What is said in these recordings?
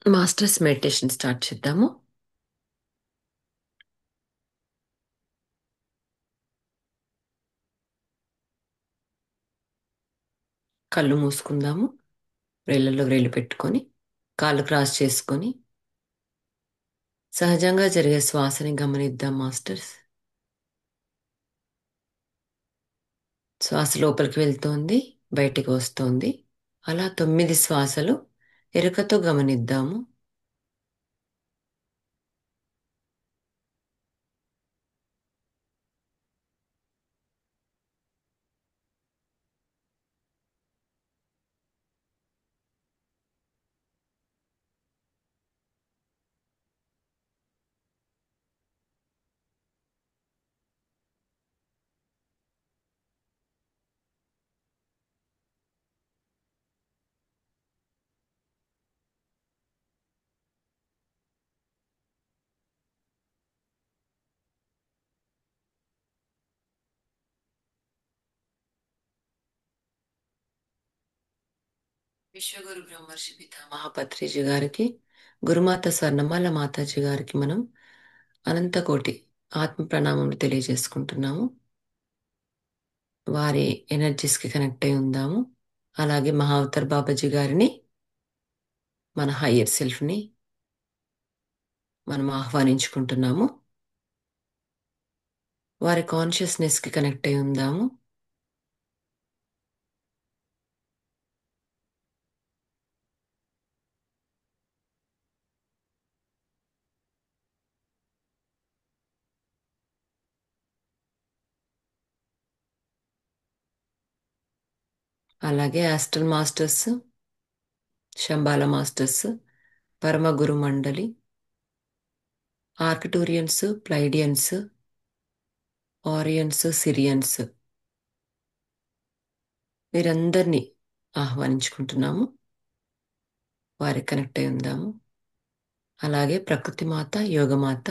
Masters meditation start చేద్దాము. కళ్ళు మూసుకుందాము. వేళ్ళల్లో వేళ్ళు పెట్టుకొని కాళ్ళు క్రాస్ చేసుకొని సహజంగా జరిగే శ్వాసని గమనిద్దాం మాస్టర్స్. శ్వాస లోపలికి వెళ్తోంది, బయటికి వస్తోంది. అలా 9 శ్వాసలు ఎరుకతో గమనిద్దాము. విశ్వగురు బ్రహ్మర్షి పితామహ పత్రిజీ గారికి, గురుమాత స్వర్ణమాల మాతాజీ గారికి మనం అనంతకోటి ఆత్మ ప్రణామములు తెలియజేసుకుంటున్నాము. వారి ఎనర్జీస్కి కనెక్ట్ అయి ఉందాము. అలాగే మహావతర్ బాబాజీ గారిని, మన హయ్యర్ సెల్ఫ్ని మనం ఆహ్వానించుకుంటున్నాము. వారి కాన్షియస్నెస్కి కనెక్ట్ అయి ఉందాము. అలాగే ఆస్ట్రల్ మాస్టర్స్, శంబాల మాస్టర్స్, పరమ గురు మండలి, ఆర్కిటూరియన్స్, ప్లైడియన్స్, ఆరియన్స్, సిరియన్స్ వీరందరినీ ఆహ్వానించుకుంటున్నాము. వారికి కనెక్ట్ అయి ఉందాము. అలాగే ప్రకృతి మాత, యోగమాత,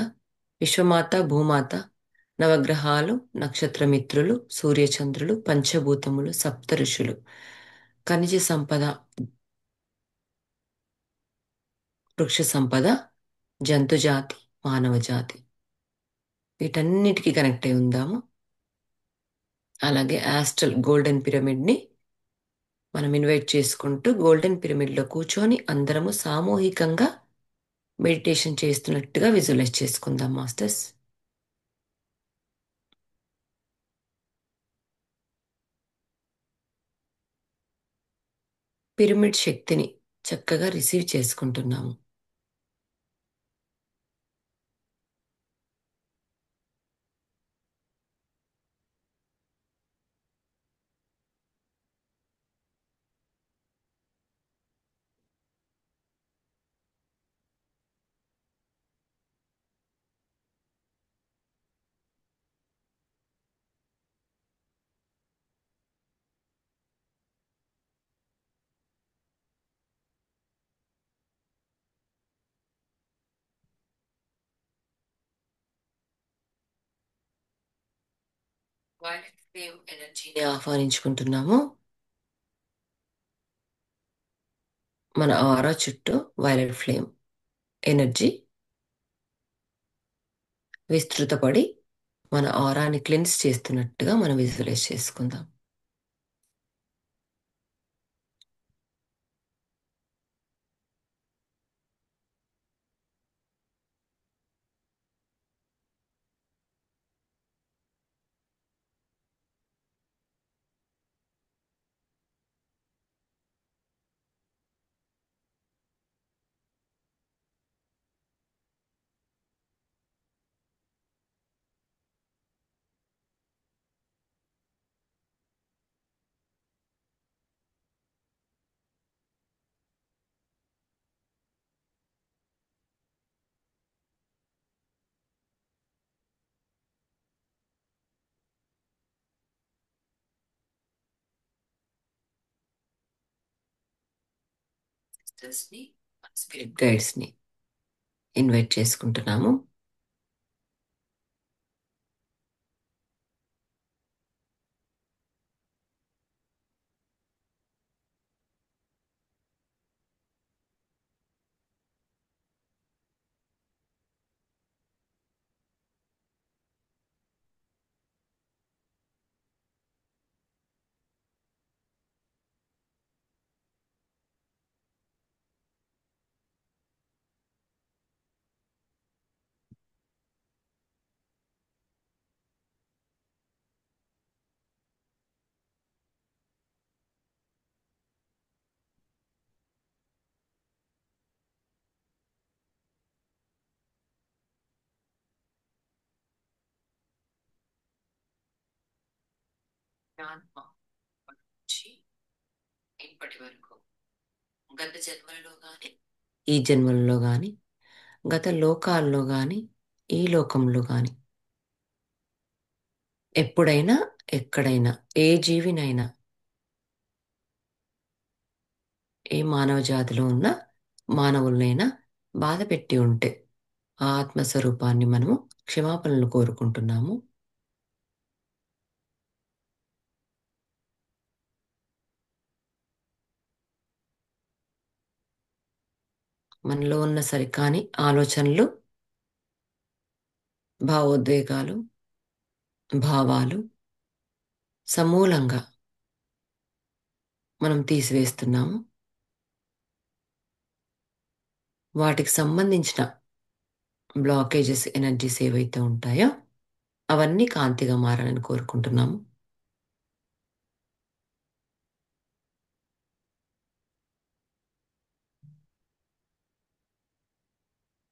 విశ్వమాత, భూమాత, నవగ్రహాలు, నక్షత్రమిత్రులు, సూర్యచంద్రులు, పంచభూతములు, సప్త ఋషులు, ఖనిజ సంపద, వృక్ష సంపద, జంతుజాతి, మానవ జాతి వీటన్నిటికీ కనెక్ట్ అయి ఉందాము. అలాగే ఆస్ట్రల్ గోల్డెన్ పిరమిడ్ని మనం ఇన్వైట్ చేసుకుంటూ గోల్డెన్ పిరమిడ్లో కూర్చొని అందరము సామూహికంగా మెడిటేషన్ చేస్తున్నట్టుగా విజువలైజ్ చేసుకుందాం మాస్టర్స్. పిరమిడ్ శక్తిని చక్కగా రిసీవ్ చేసుకుంటున్నాము. వైలెట్ ఫ్లేమ్ ఎనర్జీని ఆహ్వానించుకుంటున్నాము. మన ఆరా చుట్టూ వైలెట్ ఫ్లేమ్ ఎనర్జీ విస్తృతపడి మన ఆరాని క్లెన్స్ చేస్తున్నట్టుగా మనం విజువలైజ్ చేసుకుందాం. సిస్టర్స్ని, స్పిరిట్ గైడ్స్ని ఇన్వైట్ చేసుకుంటున్నాము. ఆత్మ నుంచి ఇప్పటి వరకు గత జన్మలలో గాని ఈ జన్మలలో గాని గత లోకాల్లో గాని ఈ లోకంలో గాని ఎప్పుడైనా ఎక్కడైనా ఏ జీవినైనా ఏ మానవ జాతిలో ఉన్న మానవులనైనా బాధ పెట్టి ఉంటే ఆ ఆత్మస్వరూపాన్ని మనము క్షమాపణలు కోరుకుంటున్నాము. మనలో ఉన్న సరికాని ఆలోచనలు, భావోద్వేగాలు, భావాలు సమూలంగా మనం తీసివేస్తున్నాము. వాటికి సంబంధించిన బ్లాకేజెస్, ఎనర్జీస్ ఏవైతే ఉంటాయో అవన్నీ కాంతిగా మారాలని కోరుకుంటున్నాము.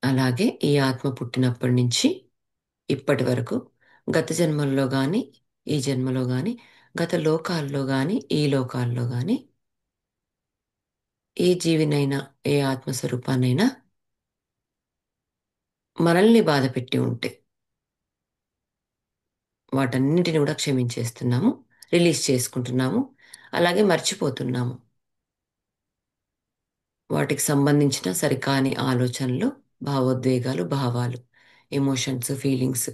అలాగే ఈ ఆత్మ పుట్టినప్పటి నుంచి ఇప్పటి వరకు గత జన్మల్లో గాని ఈ జన్మలో గాని గత లోకాల్లో గాని ఈ లోకాల్లో గాని ఏ జీవినైనా ఏ ఆత్మస్వరూపాన్నైనా మనల్ని బాధ పెట్టి ఉంటే వాటన్నిటిని కూడా క్షమించేస్తున్నాము, రిలీజ్ చేసుకుంటున్నాము, అలాగే మర్చిపోతున్నాము. వాటికి సంబంధించిన సరికాని ఆలోచనలు, భావోద్వేగాలు, భావాలు, ఎమోషన్స్, ఫీలింగ్స్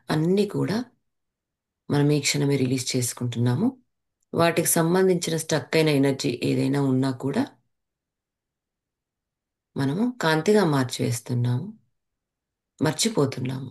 అన్నీ కూడా మనం ఈ క్షణమే రిలీజ్ చేసుకుంటున్నాము. వాటికి సంబంధించిన స్టక్ అయిన ఎనర్జీ ఏదైనా ఉన్నా కూడా మనము కాంతిగా మార్చివేస్తున్నాము, మర్చిపోతున్నాము.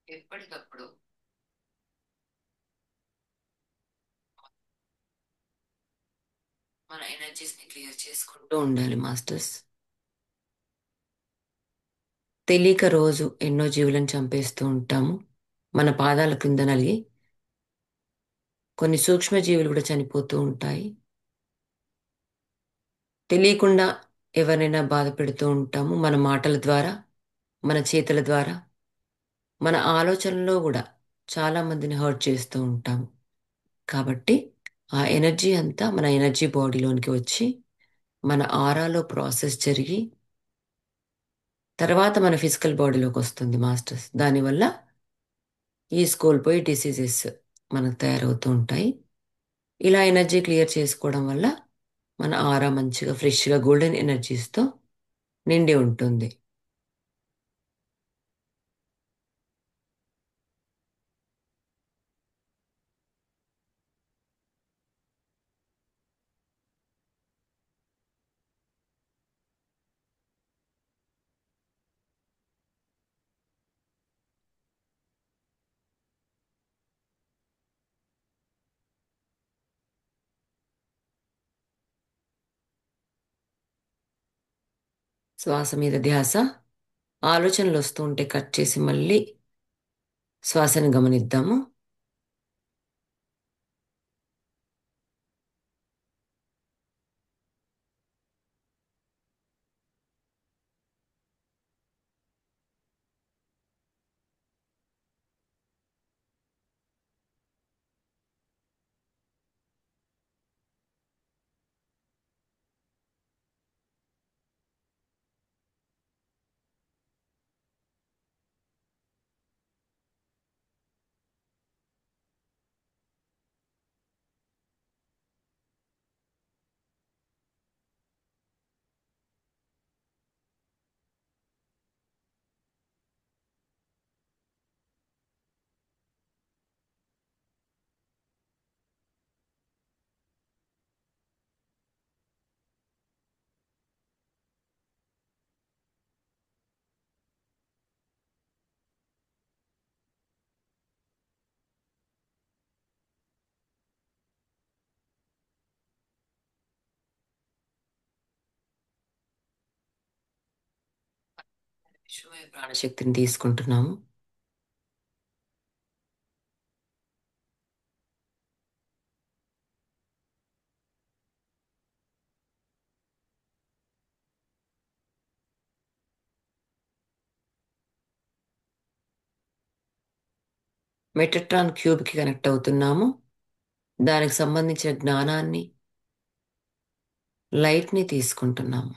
ఎప్పటికప్పుడు మన ఎనర్జీస్ని క్లియర్ చేసుకుంటూ ఉండాలి మాస్టర్స్. తెలియక రోజు ఎన్నో జీవులను చంపేస్తూ ఉంటాము. మన పాదాల కింద నలిగి కొన్ని సూక్ష్మజీవులు కూడా చనిపోతూ ఉంటాయి. తెలియకుండా ఎవరినైనా బాధ పెడుతూ ఉంటాము మన మాటల ద్వారా, మన చేతుల ద్వారా, మన ఆలోచనలో కూడా చాలా మందిని హర్ట్ చేస్తూ ఉంటాము. కాబట్టి ఆ ఎనర్జీ అంతా మన ఎనర్జీ బాడీలోనికి వచ్చి మన ఆరాలో ప్రాసెస్ జరిగి తర్వాత మన ఫిజికల్ బాడీలోకి వస్తుంది మాస్టర్స్. దానివల్ల ఈ కోల్పోయి డిసీజెస్ మనకు తయారవుతూ ఉంటాయి. ఇలా ఎనర్జీ క్లియర్ చేసుకోవడం వల్ల మన ఆరా మంచిగా ఫ్రెష్గా గోల్డెన్ ఎనర్జీస్తో నిండి ఉంటుంది. శ్వాస మీద ధ్యాస, ఆలోచనలు వస్తూ ఉంటే కట్ చేసి మళ్ళీ శ్వాసను గమనిద్దాము. విశ్వమయ ప్రాణశక్తిని తీసుకుంటున్నాము. మెటట్రాన్ క్యూబ్కి కనెక్ట్ అవుతున్నాము. దానికి సంబంధించిన జ్ఞానాన్ని, లైట్ని తీసుకుంటున్నాము.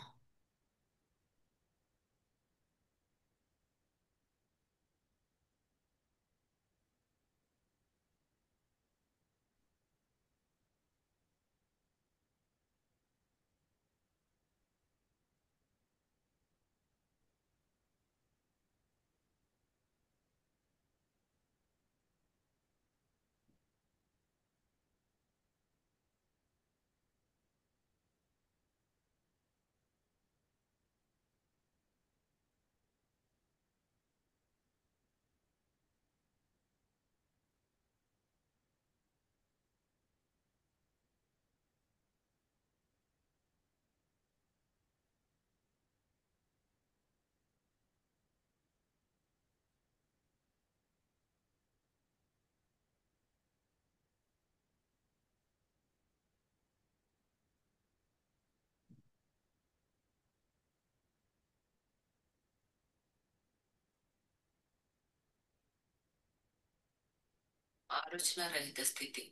ఆలోచన రహిత స్థితి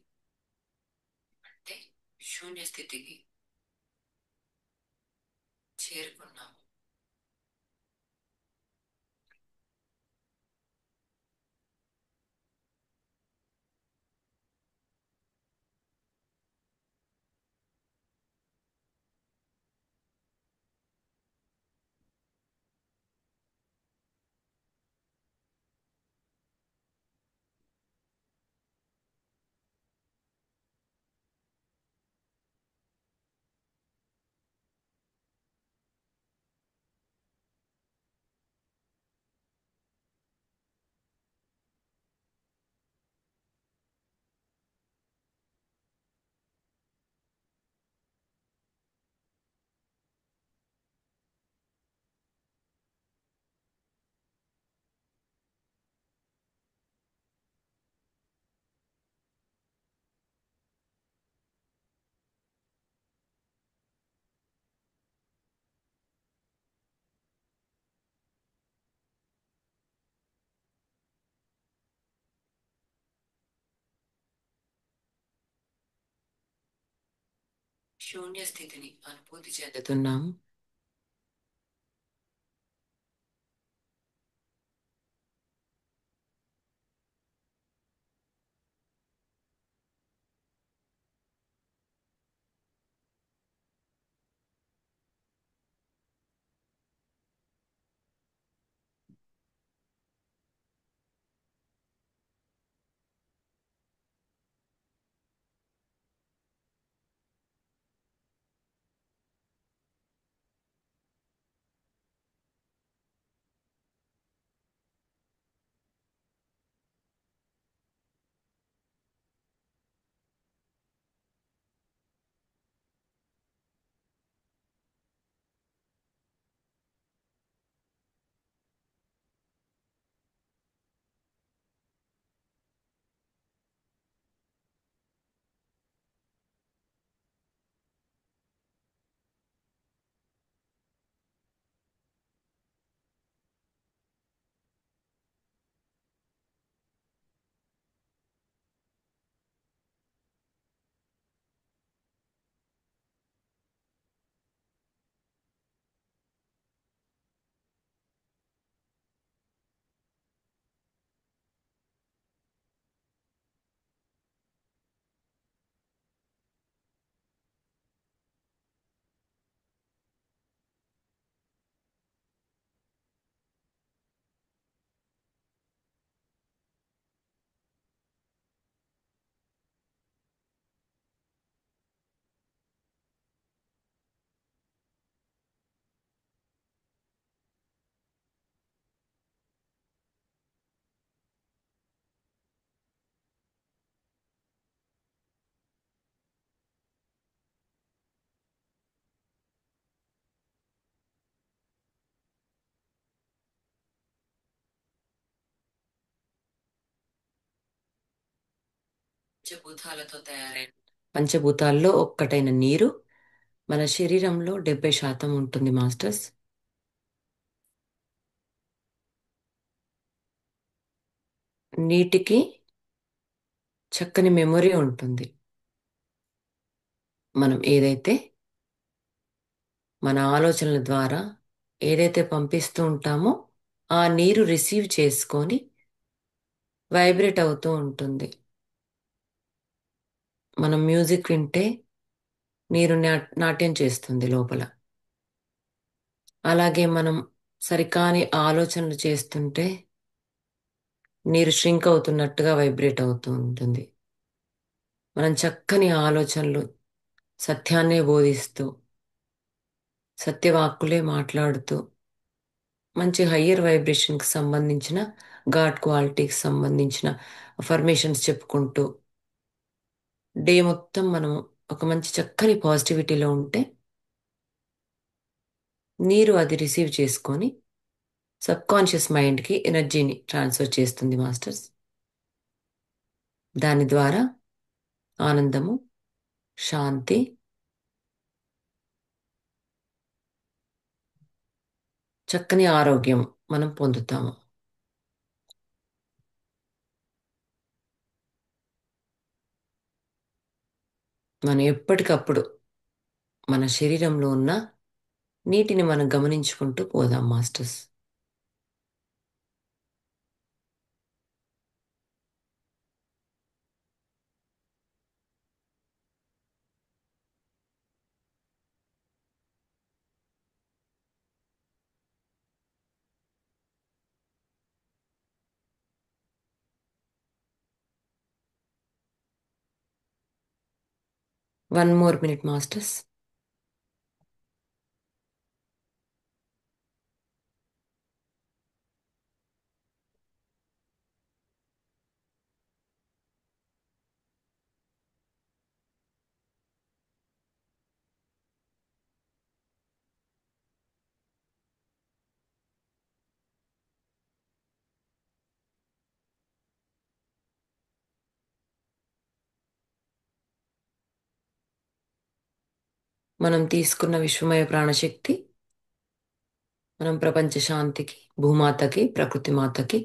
అంటే శూన్య స్థితికి చేరుకున్నాము. శూన్య స్థితిని అనుభూతి చెందుతున్నాము. పంచభూతాలతో తయారైన పంచభూతాల్లో ఒక్కటైన నీరు మన శరీరంలో 70% ఉంటుంది మాస్టర్స్. నీటికి చక్కని మెమొరీ ఉంటుంది. మనం ఏదైతే మన ఆలోచనల ద్వారా ఏదైతే పంపిస్తూ ఉంటామో ఆ నీరు రిసీవ్ చేసుకొని వైబ్రేట్ అవుతూ ఉంటుంది. మనం మ్యూజిక్ వింటే నీరు నాట్యం చేస్తుంది లోపల. అలాగే మనం సరికాని ఆలోచనలు చేస్తుంటే నీరు ష్రింక్ అవుతున్నట్టుగా వైబ్రేట్ అవుతూ ఉంటుంది. మనం చక్కని ఆలోచనలు, సత్యాన్నే బోధిస్తూ, సత్యవాక్కులే మాట్లాడుతూ, మంచి హయ్యర్ వైబ్రేషన్కి సంబంధించిన గాడ్ క్వాలిటీకి సంబంధించిన అఫర్మేషన్స్ చెప్పుకుంటూ డే మొత్తం మనం ఒక మంచి చక్కని పాజిటివిటీలో ఉంటే నీరు అది రిసీవ్ చేసుకొని సబ్కాన్షియస్ మైండ్కి ఎనర్జీని ట్రాన్స్ఫర్ చేస్తుంది మాస్టర్స్. దాని ద్వారా ఆనందము, శాంతి, చక్కని ఆరోగ్యం మనం పొందుతాము. మనం ఎప్పటికప్పుడు మన శరీరంలో ఉన్న నీటిని మనం గమనించుకుంటూ పోదాం masters. One more minute masters. మనం తీసుకున్న విశ్వమయ ప్రాణశక్తి మనం ప్రపంచ శాంతికి, భూమాతకి, ప్రకృతి మాతకి,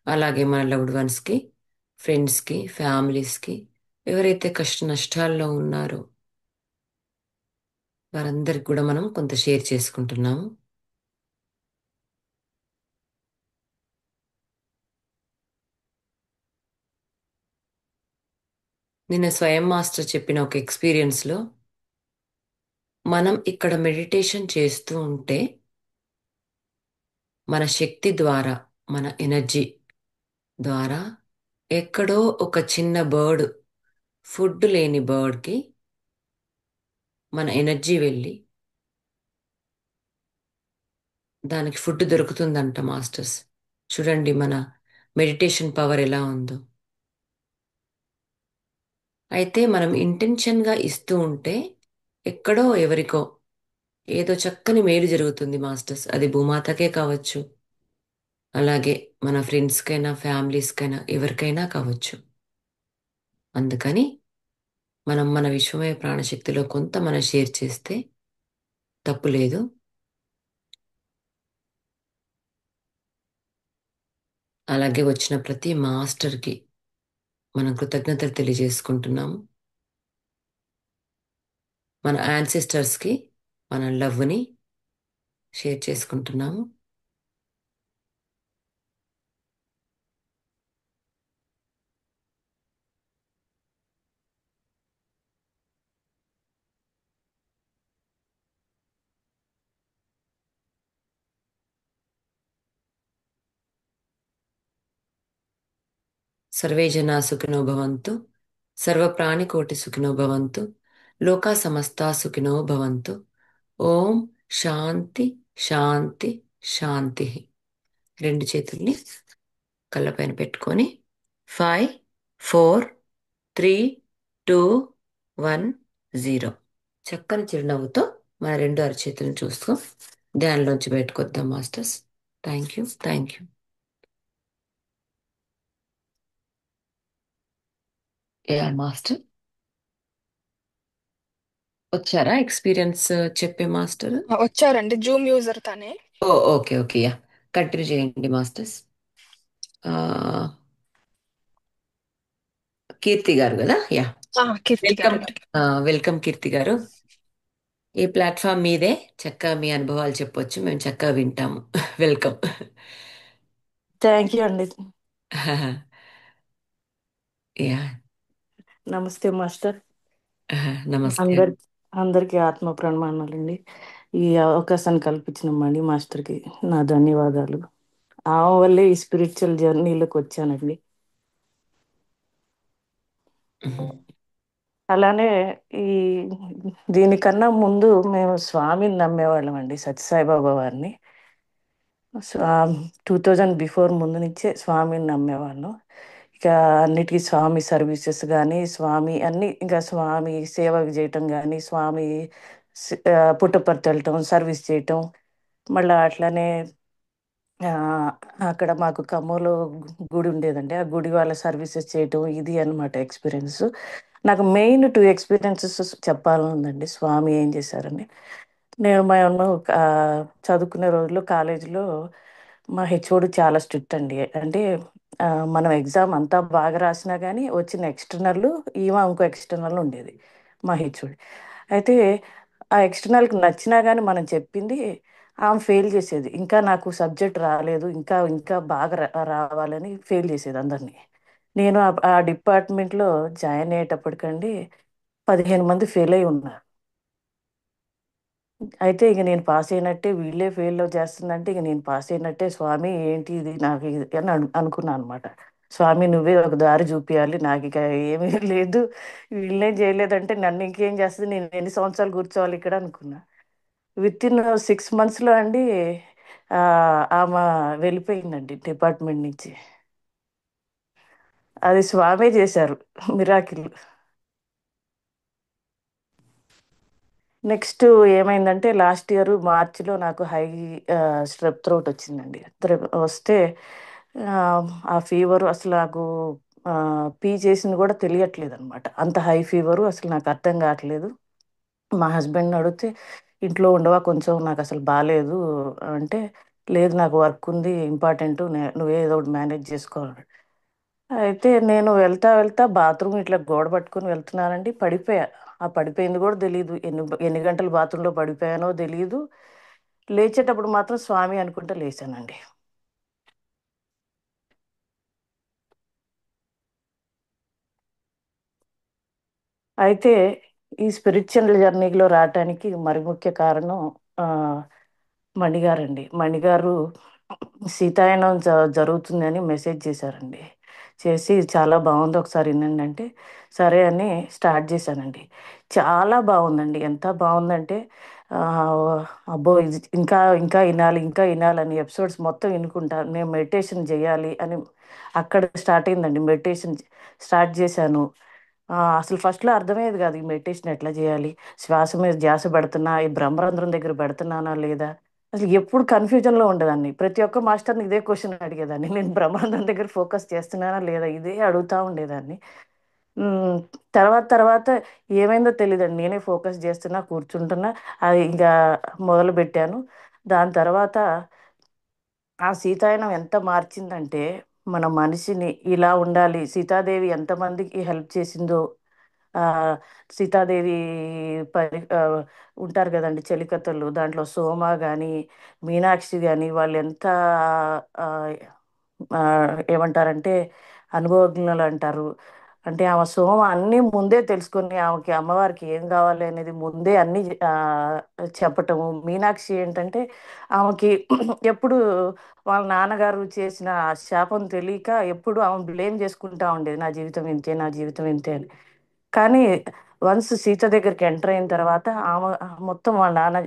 అలాగే మన లవ్డ్ వన్స్కి, ఫ్రెండ్స్కి, ఫ్యామిలీస్కి, ఎవరైతే కష్ట నష్టాల్లో ఉన్నారో వారందరికి కూడా మనం కొంత షేర్ చేసుకుంటున్నాము. నిన్న స్వయం మాస్టర్ చెప్పిన ఒక ఎక్స్పీరియన్స్లో మనం ఇక్కడ మెడిటేషన్ చేస్తూ ఉంటే మన శక్తి ద్వారా, మన ఎనర్జీ ద్వారా ఎక్కడో ఒక చిన్న బర్డ్, ఫుడ్ లేని బర్డ్కి మన ఎనర్జీ వెళ్ళి దానికి ఫుడ్ దొరుకుతుందంట మాస్టర్స్. చూడండి మన మెడిటేషన్ పవర్ ఎలా ఉందో. అయితే మనం ఇంటెన్షన్గా ఇస్తూ ఉంటే ఎక్కడో ఎవరికో ఏదో చక్కని మేలు జరుగుతుంది మాస్టర్స్. అది భూమాతకే కావచ్చు, అలాగే మన ఫ్రెండ్స్కైనా, ఫ్యామిలీస్కైనా, ఎవరికైనా కావచ్చు. అందుకని మనం మన విశ్వమయ ప్రాణశక్తిలో కొంత మనం షేర్ చేస్తే తప్పు లేదు. అలాగే వచ్చిన ప్రతి మాస్టర్కి మనం కృతజ్ఞతలు తెలియజేసుకుంటున్నాము. మన యాన్సిస్టర్స్కి మన లవ్ని షేర్ చేసుకుంటున్నాము. సర్వే జనా సుఖినో భవంతు, సర్వ ప్రాణికోటి సుఖినో భవంతు, లోకా సమస్తా సుఖినో భవంతు. ఓం శాంతి శాంతి శాంతి. రెండు చేతుల్ని కళ్ళపైన పెట్టుకొని 5, 4, 3, 2, 1, 0 చక్కని చిరునవ్వుతో మన రెండు అరచేతులను చూస్తూ ధ్యానంలోంచి బయటకు వద్దాం masters. Thank you, thank you. Yeah master. వచ్చారా ఎక్స్పీరియన్స్ చెప్పే మాస్టర్? వచ్చారండి, జూమ్ యూజర్ తనే. ఓ, ఓకే ఓకే, యా. కంటిన్యూ చేయండి మాస్టర్స్. ఆ, కీర్తి గారు కదా? యా. కీర్తి వెల్కమ్. గారండి. వెల్కమ్ కీర్తి గారు. ఈ ప్లాట్ఫామ్ మీదే. చక్కగా మీ అనుభవాలు చెప్పొచ్చు, మేము చక్కగా వింటాము. వెల్కమ్. థ్యాంక్ యూ అండి. యా. నమస్తే మాస్టర్. నమస్తే. అందరి అందరికీ ఆత్మ ప్రణామాలండి. ఈ అవకాశాన్ని కల్పించిన మణి మాస్టర్కి నా ధన్యవాదాలు. ఆమె వల్లే ఈ స్పిరిచువల్ జర్నీలోకి వచ్చానండి. అలానే ఈ దీనికన్నా ముందు మేము స్వామిని నమ్మేవాళ్ళం అండి, సత్యసాయిబాబా వారిని. 2000 ముందు నుంచే స్వామిని నమ్మేవాళ్ళం. ఇక అన్నిటికీ స్వామి సర్వీసెస్ కానీ, స్వామి అన్ని ఇంకా స్వామి సేవ చేయటం కానీ, స్వామి పుట్టపర్తి వెళ్ళటం, సర్వీస్ చేయటం. మళ్ళీ అట్లానే ఆ, అక్కడ మాకు ఖమ్మంలో గుడి ఉండేదండి, ఆ గుడి వాళ్ళ సర్వీసెస్ చేయటం, ఇది అన్నమాట ఎక్స్పీరియన్స్. నాకు మెయిన్ 2 ఎక్స్పీరియన్సెస్ చెప్పాలని ఉందండి, స్వామి ఏం చేశారని. మేము ఆ, చదువుకునే రోజుల్లో కాలేజీలో మా హెచ్ఓడి చాలా స్ట్రిక్ట్ అండి. అంటే ఆ, మనం ఎగ్జామ్ అంతా బాగా రాసినా కానీ వచ్చిన ఎక్స్టర్నల్, ఈమె ఇంకో ఎక్స్టర్నల్ ఉండేది మా హెచ్ఓడి. అయితే ఆ ఎక్స్టర్నల్కి నచ్చినా కానీ మనం చెప్పింది ఆమె ఫెయిల్ చేసేది. ఇంకా నాకు సబ్జెక్ట్ రాలేదు, ఇంకా ఇంకా బాగా రావాలని ఫెయిల్ చేసేది అందరినీ. నేను ఆ డిపార్ట్మెంట్లో జాయిన్ అయ్యేటప్పటికండి 15 మంది ఫెయిల్ అయి ఉన్నారు. అయితే ఇక నేను పాస్ అయినట్టే, వీళ్ళే ఫెయిల్ చేస్తుందంటే ఇక నేను పాస్ అయినట్టే. స్వామి ఏంటి ఇది నాకు ఇది అని అనుకున్నాను అనమాట. స్వామి నువ్వే ఒక దారి చూపించాలి, నాకు ఇక ఏమీ లేదు, వీళ్ళేం చేయలేదంటే నన్ను ఇంకేం చేస్తుంది, నేను ఎన్ని సంవత్సరాలు కూర్చోవాలి ఇక్కడ అనుకున్నా. విత్ ఇన్ 6 మంత్స్లో అండి ఆ, ఆమె వెళ్ళిపోయిందండి డిపార్ట్మెంట్ నుంచి. అది స్వామే చేశారు మిరాకిల్. నెక్స్ట్ ఏమైందంటే లాస్ట్ ఇయర్ మార్చిలో నాకు హై స్ట్రెప్ థ్రోట్ వచ్చిందండి. వస్తే ఆ, ఆ ఫీవరు అసలు నాకు పీ చేసింది కూడా తెలియట్లేదు అనమాట. అంత హై ఫీవరు అసలు నాకు అర్థం కావట్లేదు. మా హస్బెండ్ని అడిగితే ఇంట్లో ఉండవా కొంచెం, నాకు అసలు బాగాలేదు అంటే, లేదు నాకు వర్క్ ఉంది ఇంపార్టెంట్, నువ్వే ఏదో ఒకటి మేనేజ్ చేసుకోవాలి. అయితే నేను వెళ్తా వెళ్తా బాత్రూమ్ ఇట్లా గోడ పట్టుకొని వెళ్తున్నానండి, పడిపోయా. ఆ పడిపోయింది కూడా తెలియదు, ఎన్ని ఎన్ని గంటలు బాత్రూంలో పడిపోయానో తెలియదు. లేచేటప్పుడు మాత్రం స్వామి అనుకుంటా లేచానండి. అయితే ఈ స్పిరిచువల్ జర్నీలో రావటానికి మరి ముఖ్య కారణం ఆ, మణిగారండి. మణిగారు సీతాయనం జరుగుతుందని మెసేజ్ చేశారండి. చేసి చాలా బాగుంది ఒకసారి వినండి అంటే, సరే అని స్టార్ట్ చేశానండి. చాలా బాగుందండి, ఎంత బాగుందంటే ఆ, అబ్బో ఇది ఇంకా ఇంకా వినాలి, ఇంకా వినాలని ఎపిసోడ్స్ మొత్తం వినుకుంటా నేను మెడిటేషన్ చేయాలి అని అక్కడ స్టార్ట్ అయిందండి. మెడిటేషన్ స్టార్ట్ చేశాను. అసలు ఫస్ట్లో అర్థమయ్యేది కాదు, ఈ మెడిటేషన్ ఎట్లా చేయాలి, శ్వాస మీద ధ్యాస పెడుతున్నా, ఈ బ్రహ్మరంధ్రం దగ్గర పెడుతున్నానా లేదా, అసలు ఎప్పుడు కన్ఫ్యూజన్లో ఉండేదాన్ని. ప్రతి ఒక్క మాస్టర్ని ఇదే క్వశ్చన్ అడిగేదాన్ని, నేను బ్రహ్మానందం దగ్గర ఫోకస్ చేస్తున్నానా లేదా, ఇదే అడుగుతూ ఉండేదాన్ని. ఉమ్, తర్వాత తర్వాత ఏమైందో తెలియదండి, నేనే ఫోకస్ చేస్తున్నా, కూర్చుంటున్నా. అది ఇంకా మొదలు పెట్టాను. దాని తర్వాత ఆ సీతాయనం ఎంత మార్చిందంటే, మన మనిషిని ఇలా ఉండాలి, సీతాదేవి ఎంతమందికి హెల్ప్ చేసిందో. ఆ, సీతాదేవి పరి ఉంటారు కదండి చెలికత్తలు, దాంట్లో సోమ కానీ మీనాక్షి కానీ వాళ్ళు ఎంత ఆ, ఆ, ఏమంటారంటే అనుభవజ్ఞులు అంటారు. అంటే ఆమె సోమ అన్నీ ముందే తెలుసుకొని ఆమెకి అమ్మవారికి ఏం కావాలి అనేది ముందే అన్నీ చెప్పటము. మీనాక్షి ఏంటంటే ఆమెకి ఎప్పుడు వాళ్ళ నాన్నగారు చేసిన ఆ శాపం తెలియక ఎప్పుడు ఆమె బ్లేమ్ చేసుకుంటా ఉండేది, నా జీవితం ఇంతే, నా జీవితం ఇంతే అని. కానీ వన్స్ సీత దగ్గరికి ఎంటర్ అయిన తర్వాత ఆమె మొత్తం వాళ్ళ నాన్న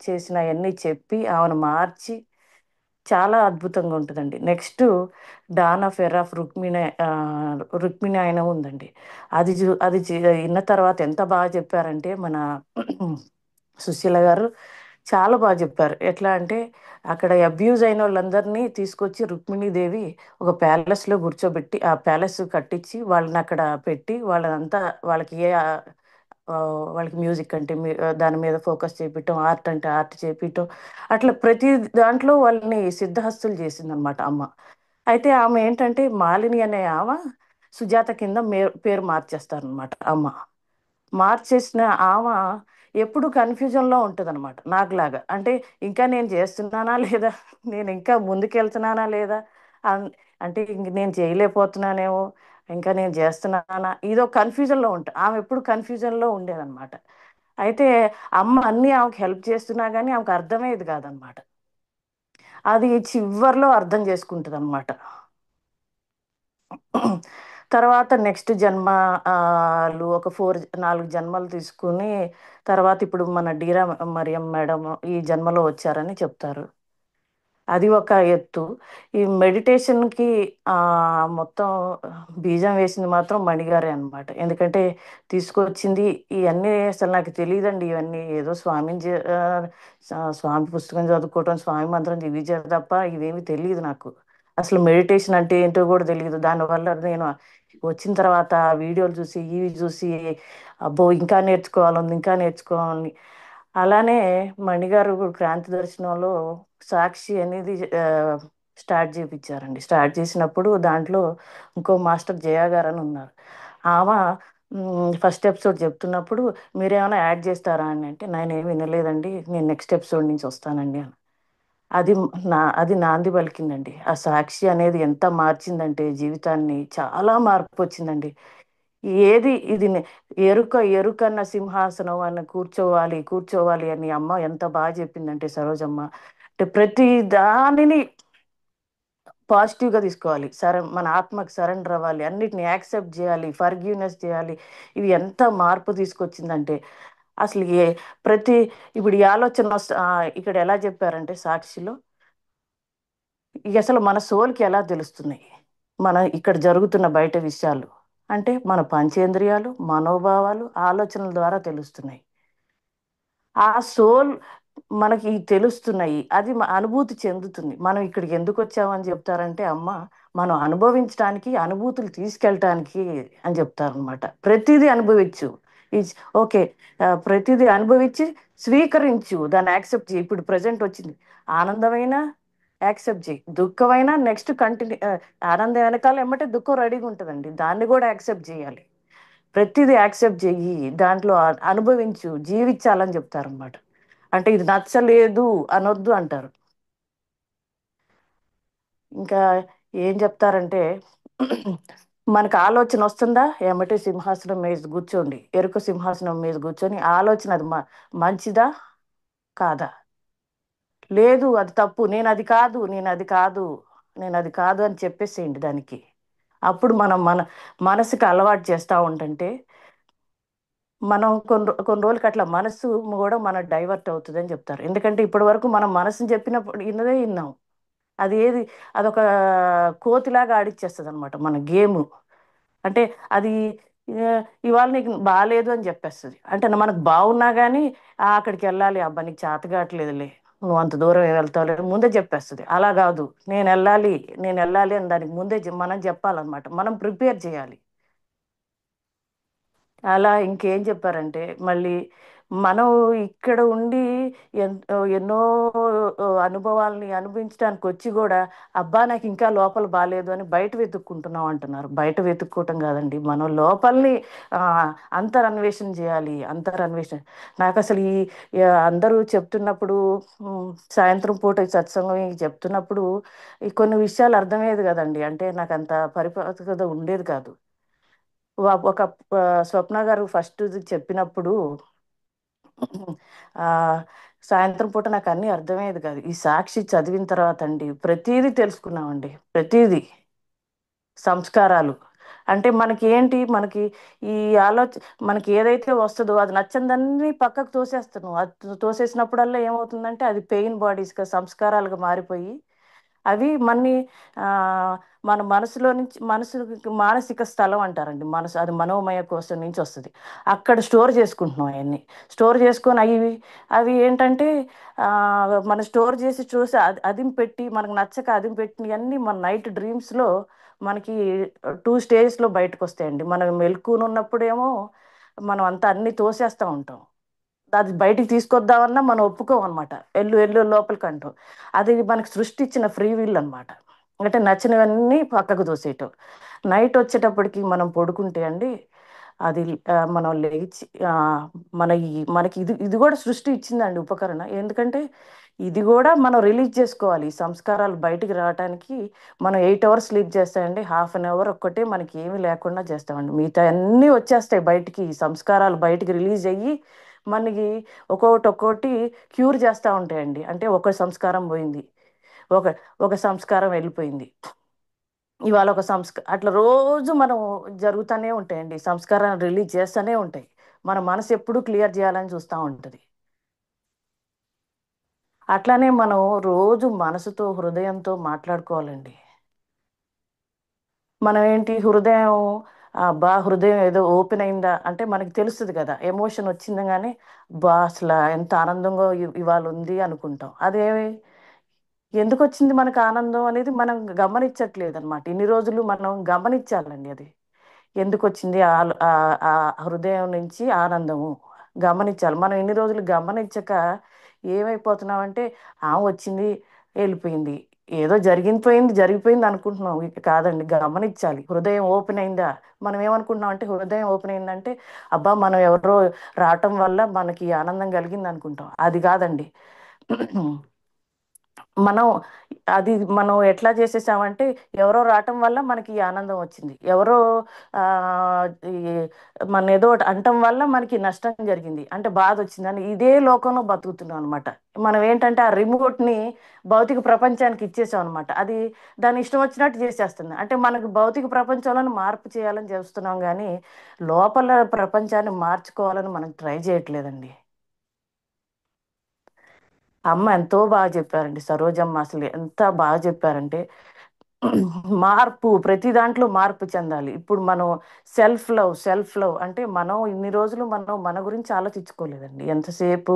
చేసిన అన్నీ చెప్పి ఆమెను మార్చి చాలా అద్భుతంగా ఉంటుందండి. Next dawn of uh of Rukmini ఆయన ఉందండి. అది విన్న తర్వాత ఎంత బాగా చెప్పారంటే మన సుశీల గారు, చాలా బాగా చెప్పారు. ఎట్లా అంటే అక్కడ అబ్యూజ్ అయిన వాళ్ళందరినీ తీసుకొచ్చి రుక్మిణీదేవి ఒక ప్యాలెస్లో కూర్చోబెట్టి ఆ ప్యాలెస్ కట్టించి వాళ్ళని అక్కడ పెట్టి వాళ్ళనంతా వాళ్ళకి ఆ, వాళ్ళకి మ్యూజిక్ అంటే దాని మీద ఫోకస్ చేపించటం, ఆర్ట్ అంటే ఆర్ట్ చేపించటం, అట్లా ప్రతి దాంట్లో వాళ్ళని సిద్ధహస్తులు చేసిందనమాట అమ్మ. అయితే ఆమె ఏంటంటే మాలిని అనే ఆమె సుజాత కింద పేరు మార్చేస్తారనమాట అమ్మ. మార్చేసిన ఆమె ఎప్పుడు కన్ఫ్యూజన్లో ఉంటుంది అనమాట నాకులాగా. అంటే ఇంకా నేను చేస్తున్నానా లేదా, నేను ఇంకా ముందుకెళ్తున్నానా లేదా, అన్- అంటే ఇంక నేను చేయలేకపోతున్నానేమో, ఇంకా నేను చేస్తున్నానా, ఇదో కన్ఫ్యూజన్లో ఉంటా. ఆమె ఎప్పుడు కన్ఫ్యూజన్లో ఉండేదన్నమాట. అయితే అమ్మ అన్నీ ఆమెకు హెల్ప్ చేస్తున్నా కానీ ఆమెకు అర్థమయ్యేది కాదనమాట. అది చివర్లో అర్థం చేసుకుంటుంది అనమాట. తర్వాత నెక్స్ట్ జన్మ ఒక 4 జన్మలు తీసుకుని తర్వాత ఇప్పుడు మన డీరా మరియం మేడం ఈ జన్మలో వచ్చారని చెప్తారు. అది ఒక ఎత్తు. ఈ మెడిటేషన్కి ఆ మొత్తం బీజం వేసింది మాత్రం మణిగారే అన్నమాట. ఎందుకంటే తీసుకొచ్చింది ఇవన్నీ అసలు నాకు తెలియదండి. ఇవన్నీ ఏదో స్వామి పుస్తకం చదువుకోవటం, స్వామి మంత్రం దివిజారు తప్ప ఇవేమి తెలియదు నాకు. అసలు మెడిటేషన్ అంటే ఏంటో కూడా తెలియదు. దానివల్ల నేను వచ్చిన తర్వాత ఆ వీడియోలు చూసి ఇవి చూసి అబ్బో ఇంకా నేర్చుకోవాలని, ఇంకా నేర్చుకోవాలని. అలానే మణిగారు క్రాంతి దర్శనంలో సాక్షి అనేది స్టార్ట్ చేయించారండి. స్టార్ట్ చేసినప్పుడు దాంట్లో ఇంకో మాస్టర్ జయా గారు అని ఉన్నారు. ఆమె ఫస్ట్ ఎపిసోడ్ చెప్తున్నప్పుడు మీరేమైనా యాడ్ చేస్తారా అని అంటే నేనేం వినలేదండి, నేను నెక్స్ట్ ఎపిసోడ్ నుంచి వస్తానండి అని. అది అది నాంది పలికిందండి. ఆ సాక్షి అనేది ఎంత మార్చిందంటే జీవితాన్ని, చాలా మార్పు వచ్చిందండి. ఏది ఇది ఎరుకన్న సింహాసనం అని కూర్చోవాలి కూర్చోవాలి అని అమ్మ ఎంత బాగా చెప్పిందంటే సరోజమ్మ. అంటే ప్రతి దానిని పాజిటివ్గా తీసుకోవాలి. మన ఆత్మకి సరెండర్ అవ్వాలి, అన్నిటిని యాక్సెప్ట్ చేయాలి, ఫర్గివ్నెస్ చేయాలి. ఇవి ఎంత మార్పు తీసుకొచ్చిందంటే అసలు ప్రతి ఇప్పుడు ఈ ఆలోచన ఇక్కడ ఎలా చెప్పారంటే సాక్షిలో ఇక అసలు మన సోల్కి ఎలా తెలుస్తున్నాయి మన ఇక్కడ జరుగుతున్న బయట విషయాలు అంటే మన పంచేంద్రియాలు, మనోభావాలు, ఆలోచనల ద్వారా తెలుస్తున్నాయి. ఆ సోల్ మనకి తెలుస్తున్నాయి. అది అనుభూతి చెందుతుంది. మనం ఇక్కడికి ఎందుకు వచ్చామని చెప్తారంటే అమ్మ మనం అనుభవించడానికి, అనుభూతులు తీసుకెళ్ళటానికి అని చెప్తారనమాట. ప్రతిదీ అనుభవించు. ఓకే, ప్రతిదీ అనుభవించి స్వీకరించు, దాన్ని యాక్సెప్ట్ చేయి. ఇప్పుడు ప్రజెంట్ వచ్చింది ఆనందమైన యాక్సెప్ట్ చేయి, దుఃఖమైన నెక్స్ట్ కంటిన్యూ. ఆనందం వెనకాల ఏమంటే దుఃఖం రెడీగా ఉంటుందండి, దాన్ని కూడా యాక్సెప్ట్ చేయాలి. ప్రతిదీ యాక్సెప్ట్ చెయ్యి, దాంట్లో అనుభవించు, జీవించాలని చెప్తారనమాట. అంటే ఇది నచ్చలేదు అనొద్దు అంటారు. ఇంకా ఏం చెప్తారంటే మనకు ఆలోచన వస్తుందా ఏమంటే సింహాసనం మీద కూర్చోండి, ఎరుక సింహాసనం మీద కూర్చొని ఆలోచన అది మంచిదా కాదా, లేదు అది తప్పు, నేను అది కాదు అని చెప్పేసేయండి దానికి. అప్పుడు మనం మనసుకి అలవాటు చేస్తూ ఉంటుంటే మనం కొన్ని రోజులకి అట్లా మనసు కూడా మన డైవర్ట్ అవుతుంది అని చెప్తారు. ఎందుకంటే ఇప్పటి వరకు మనం మనసుని చెప్పినప్పుడు విన్నాం. అది ఏది, అదొక కోతిలాగా ఆడిచ్చేస్తుంది అనమాట మన గేము. అంటే అది ఆ, ఇవాళ నీకు బాగాలేదు అని చెప్పేస్తుంది. అంటే మనకు బాగున్నా కానీ అక్కడికి వెళ్ళాలి, అబ్బా నీకు చేత కావట్లేదులే, నువ్వు అంత దూరం వెళ్తావు ముందే చెప్పేస్తుంది. అలా కాదు, నేను వెళ్ళాలి అని దానికి ముందే మనం చెప్పాలన్నమాట, మనం ప్రిపేర్ చేయాలి. అలా ఇంకేం చెప్పారంటే మళ్ళీ మనం ఇక్కడ ఉండి ఎన్నో అనుభవాల్ని అనుభవించడానికి వచ్చి కూడా అబ్బా నాకు ఇంకా లోపల బాగాలేదు అని బయట వెతుక్కుంటున్నాం అంటున్నారు. బయట వెతుక్కోవటం కాదండి, మనం లోపల్ని ఆ, అంతరన్వేషణ చేయాలి. అంతరన్వేషణ నాకు అసలు అందరూ చెప్తున్నప్పుడు సాయంత్రం పూట ఈ సత్సంగం చెప్తున్నప్పుడు ఈ కొన్ని విషయాలు అర్థమయ్యేది కదండి. అంటే నాకు అంత పరిపక్వత ఉండేది కాదు. ఒక స్వప్న గారు ఫస్ట్ చెప్పినప్పుడు ఆ సాయంత్రం పూట నాకు అన్నీ అర్థమయ్యేది కాదు. ఈ సాక్షి చదివిన తర్వాత అండి ప్రతీదీ తెలుసుకున్నామండి. ప్రతీదీ సంస్కారాలు అంటే మనకి ఏంటి, మనకి ఈ మనకి ఏదైతే వస్తుందో అది నచ్చందన్నీ పక్కకు తోసేస్తున్నాం. అది తోసేసినప్పుడల్లా ఏమవుతుందంటే అది పెయిన్ బాడీస్గా సంస్కారాలుగా మారిపోయి అవి మన్ని ఆ, మన మనసులో నుంచి మనసు మానసిక స్థలం అంటారండి. మనసు అది మనోమయ కోశం నుంచి వస్తుంది. అక్కడ స్టోర్ చేసుకుంటున్నాం అవన్నీ. స్టోర్ చేసుకొని అవి ఏంటంటే ఆ, మనం స్టోర్ చేసి చూసి అదిం పెట్టి మనకు నచ్చక అదిం పెట్టినవన్నీ మన నైట్ డ్రీమ్స్లో మనకి 2 స్టేజెస్లో బయటకు వస్తాయండి. మనం మెలకువగా ఉన్నప్పుడేమో మనం అంతా అన్ని తోసేస్తూ ఉంటాం. అది బయటికి తీసుకొద్దామన్నా మనం ఒప్పుకోం అనమాట. ఎల్లు ఎల్లు లోపలికి అంటాం. అది మనకి సృష్టి ఇచ్చిన ఫ్రీ విల్ అనమాట. అంటే నచ్చినవన్నీ పక్కకు తోసేయటం. నైట్ వచ్చేటప్పటికి మనం పడుకుంటే అండి, అది మనం లేచి మనకి ఇది కూడా సృష్టి ఇచ్చిందండి ఉపకరణ. ఎందుకంటే ఇది కూడా మనం రిలీజ్ చేసుకోవాలి. ఈ సంస్కారాలు బయటికి రావడానికి మనం 8 అవర్స్ స్లీప్ చేస్తామండి. హాఫ్ అన్ అవర్ ఒక్కటే మనకి ఏమీ లేకుండా చేస్తామండి. మిగతా అన్నీ వచ్చేస్తాయి బయటికి. ఈ సంస్కారాలు బయటికి రిలీజ్ అయ్యి మనకి ఒక్కొక్కటి ఒక్కొక్కటి క్యూర్ చేస్తూ ఉంటాయండి. అంటే ఒక సంస్కారం పోయింది, ఒక ఒక సంస్కారం వెళ్ళిపోయింది, ఇవాళ ఒక అట్లా రోజు మనం జరుగుతూనే ఉంటాయండి. సంస్కారాన్ని రిలీజ్ చేస్తూనే ఉంటాయి. మన మనసు ఎప్పుడూ క్లియర్ చేయాలని చూస్తూ ఉంటుంది. అట్లానే మనం రోజు మనసుతో హృదయంతో మాట్లాడుకోవాలండి. మనం ఏంటి హృదయం హృదయం ఏదో ఓపెన్ అయిందా అంటే మనకి తెలుస్తుంది కదా. ఎమోషన్ వచ్చింది కానీ అసలు ఎంత ఆనందంగా ఇవాళ ఉంది అనుకుంటాం. అదే ఎందుకు వచ్చింది మనకు ఆనందం అనేది మనం గమనించట్లేదు అనమాట. ఇన్ని రోజులు మనం గమనించాలండి అది ఎందుకు వచ్చింది ఆ హృదయం నుంచి ఆనందము గమనించాలి. మనం ఇన్ని రోజులు గమనించక ఏమైపోతున్నామంటే వచ్చింది వెళ్ళిపోయింది, ఏదో జరిగిపోయింది అనుకుంటున్నాం. ఇక కాదండి, గమనించాలి. హృదయం ఓపెన్ అయిందా? మనం ఏమనుకుంటున్నాం అంటే హృదయం ఓపెన్ అయిందంటే అబ్బా మనం ఎవరో రావటం వల్ల మనకి ఆనందం కలిగింది అనుకుంటాం. అది కాదండి. మనం మనం ఎట్లా చేసేసామంటే ఎవరో రావటం వల్ల మనకి ఈ ఆనందం వచ్చింది, ఎవరో ఆ ఈ మన ఏదో ఒకటి అంటం వల్ల మనకి నష్టం జరిగింది అంటే బాధ వచ్చిందని ఇదే లోకంలో బతుకుతున్నాం అనమాట. మనం ఏంటంటే ఆ రిమోట్ని భౌతిక ప్రపంచానికి ఇచ్చేసాం అనమాట. అది దాని ఇష్టం వచ్చినట్టు చేసేస్తుంది. అంటే మనకు భౌతిక ప్రపంచంలో మార్పు చేయాలని చేస్తున్నాం కానీ లోపల ప్రపంచాన్ని మార్చుకోవాలని మనం ట్రై చేయట్లేదండి. అమ్మ ఎంతో బాగా చెప్పారండి, సరోజమ్మ అసలు ఎంత బాగా చెప్పారంటే మార్పు ప్రతి దాంట్లో మార్పు చెందాలి. ఇప్పుడు మనం సెల్ఫ్ లవ్ అంటే మనం ఇన్ని రోజులు మనం మన గురించి ఆలోచించుకోలేదండి. ఎంతసేపు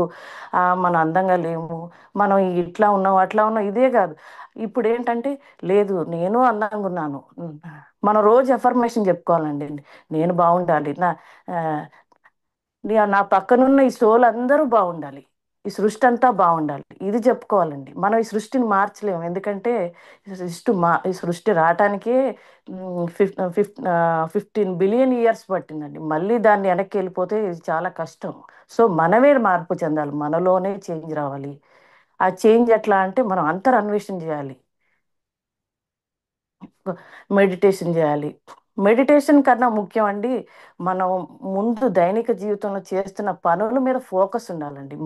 మనం అందంగా లేము, మనం ఇట్లా ఉన్నాం అట్లా ఉన్నాం ఇదే కాదు. ఇప్పుడు ఏంటంటే లేదు నేను అందంగా ఉన్నాను. మనం రోజు ఎఫర్మేషన్ చెప్పుకోవాలండి. నేను బాగుండాలి, ఆ, నా పక్కనున్న ఈ సోల్ అందరూ బాగుండాలి, ఈ సృష్టి అంతా బాగుండాలి, ఇది చెప్పుకోవాలండి. మనం ఈ సృష్టిని మార్చలేము. ఎందుకంటే ఈ సృష్టి రావటానికే 15 బిలియన్ ఇయర్స్ పట్టిందండి. మళ్ళీ దాన్ని వెనక్కి వెళ్ళిపోతే ఇది చాలా కష్టం. సో మనమే మార్పు చెందాలి, మనలోనే చేంజ్ రావాలి. ఆ చేంజ్ ఎట్లా అంటే మనం అన్వేషణ చేయాలి, మెడిటేషన్ చేయాలి. మెడిటేషన్ కన్నా ముఖ్యం అండి మనం ముందు దైనిక జీవితంలో చేస్తున్న పనుల మీద ఫోకస్ ఉండాలండి.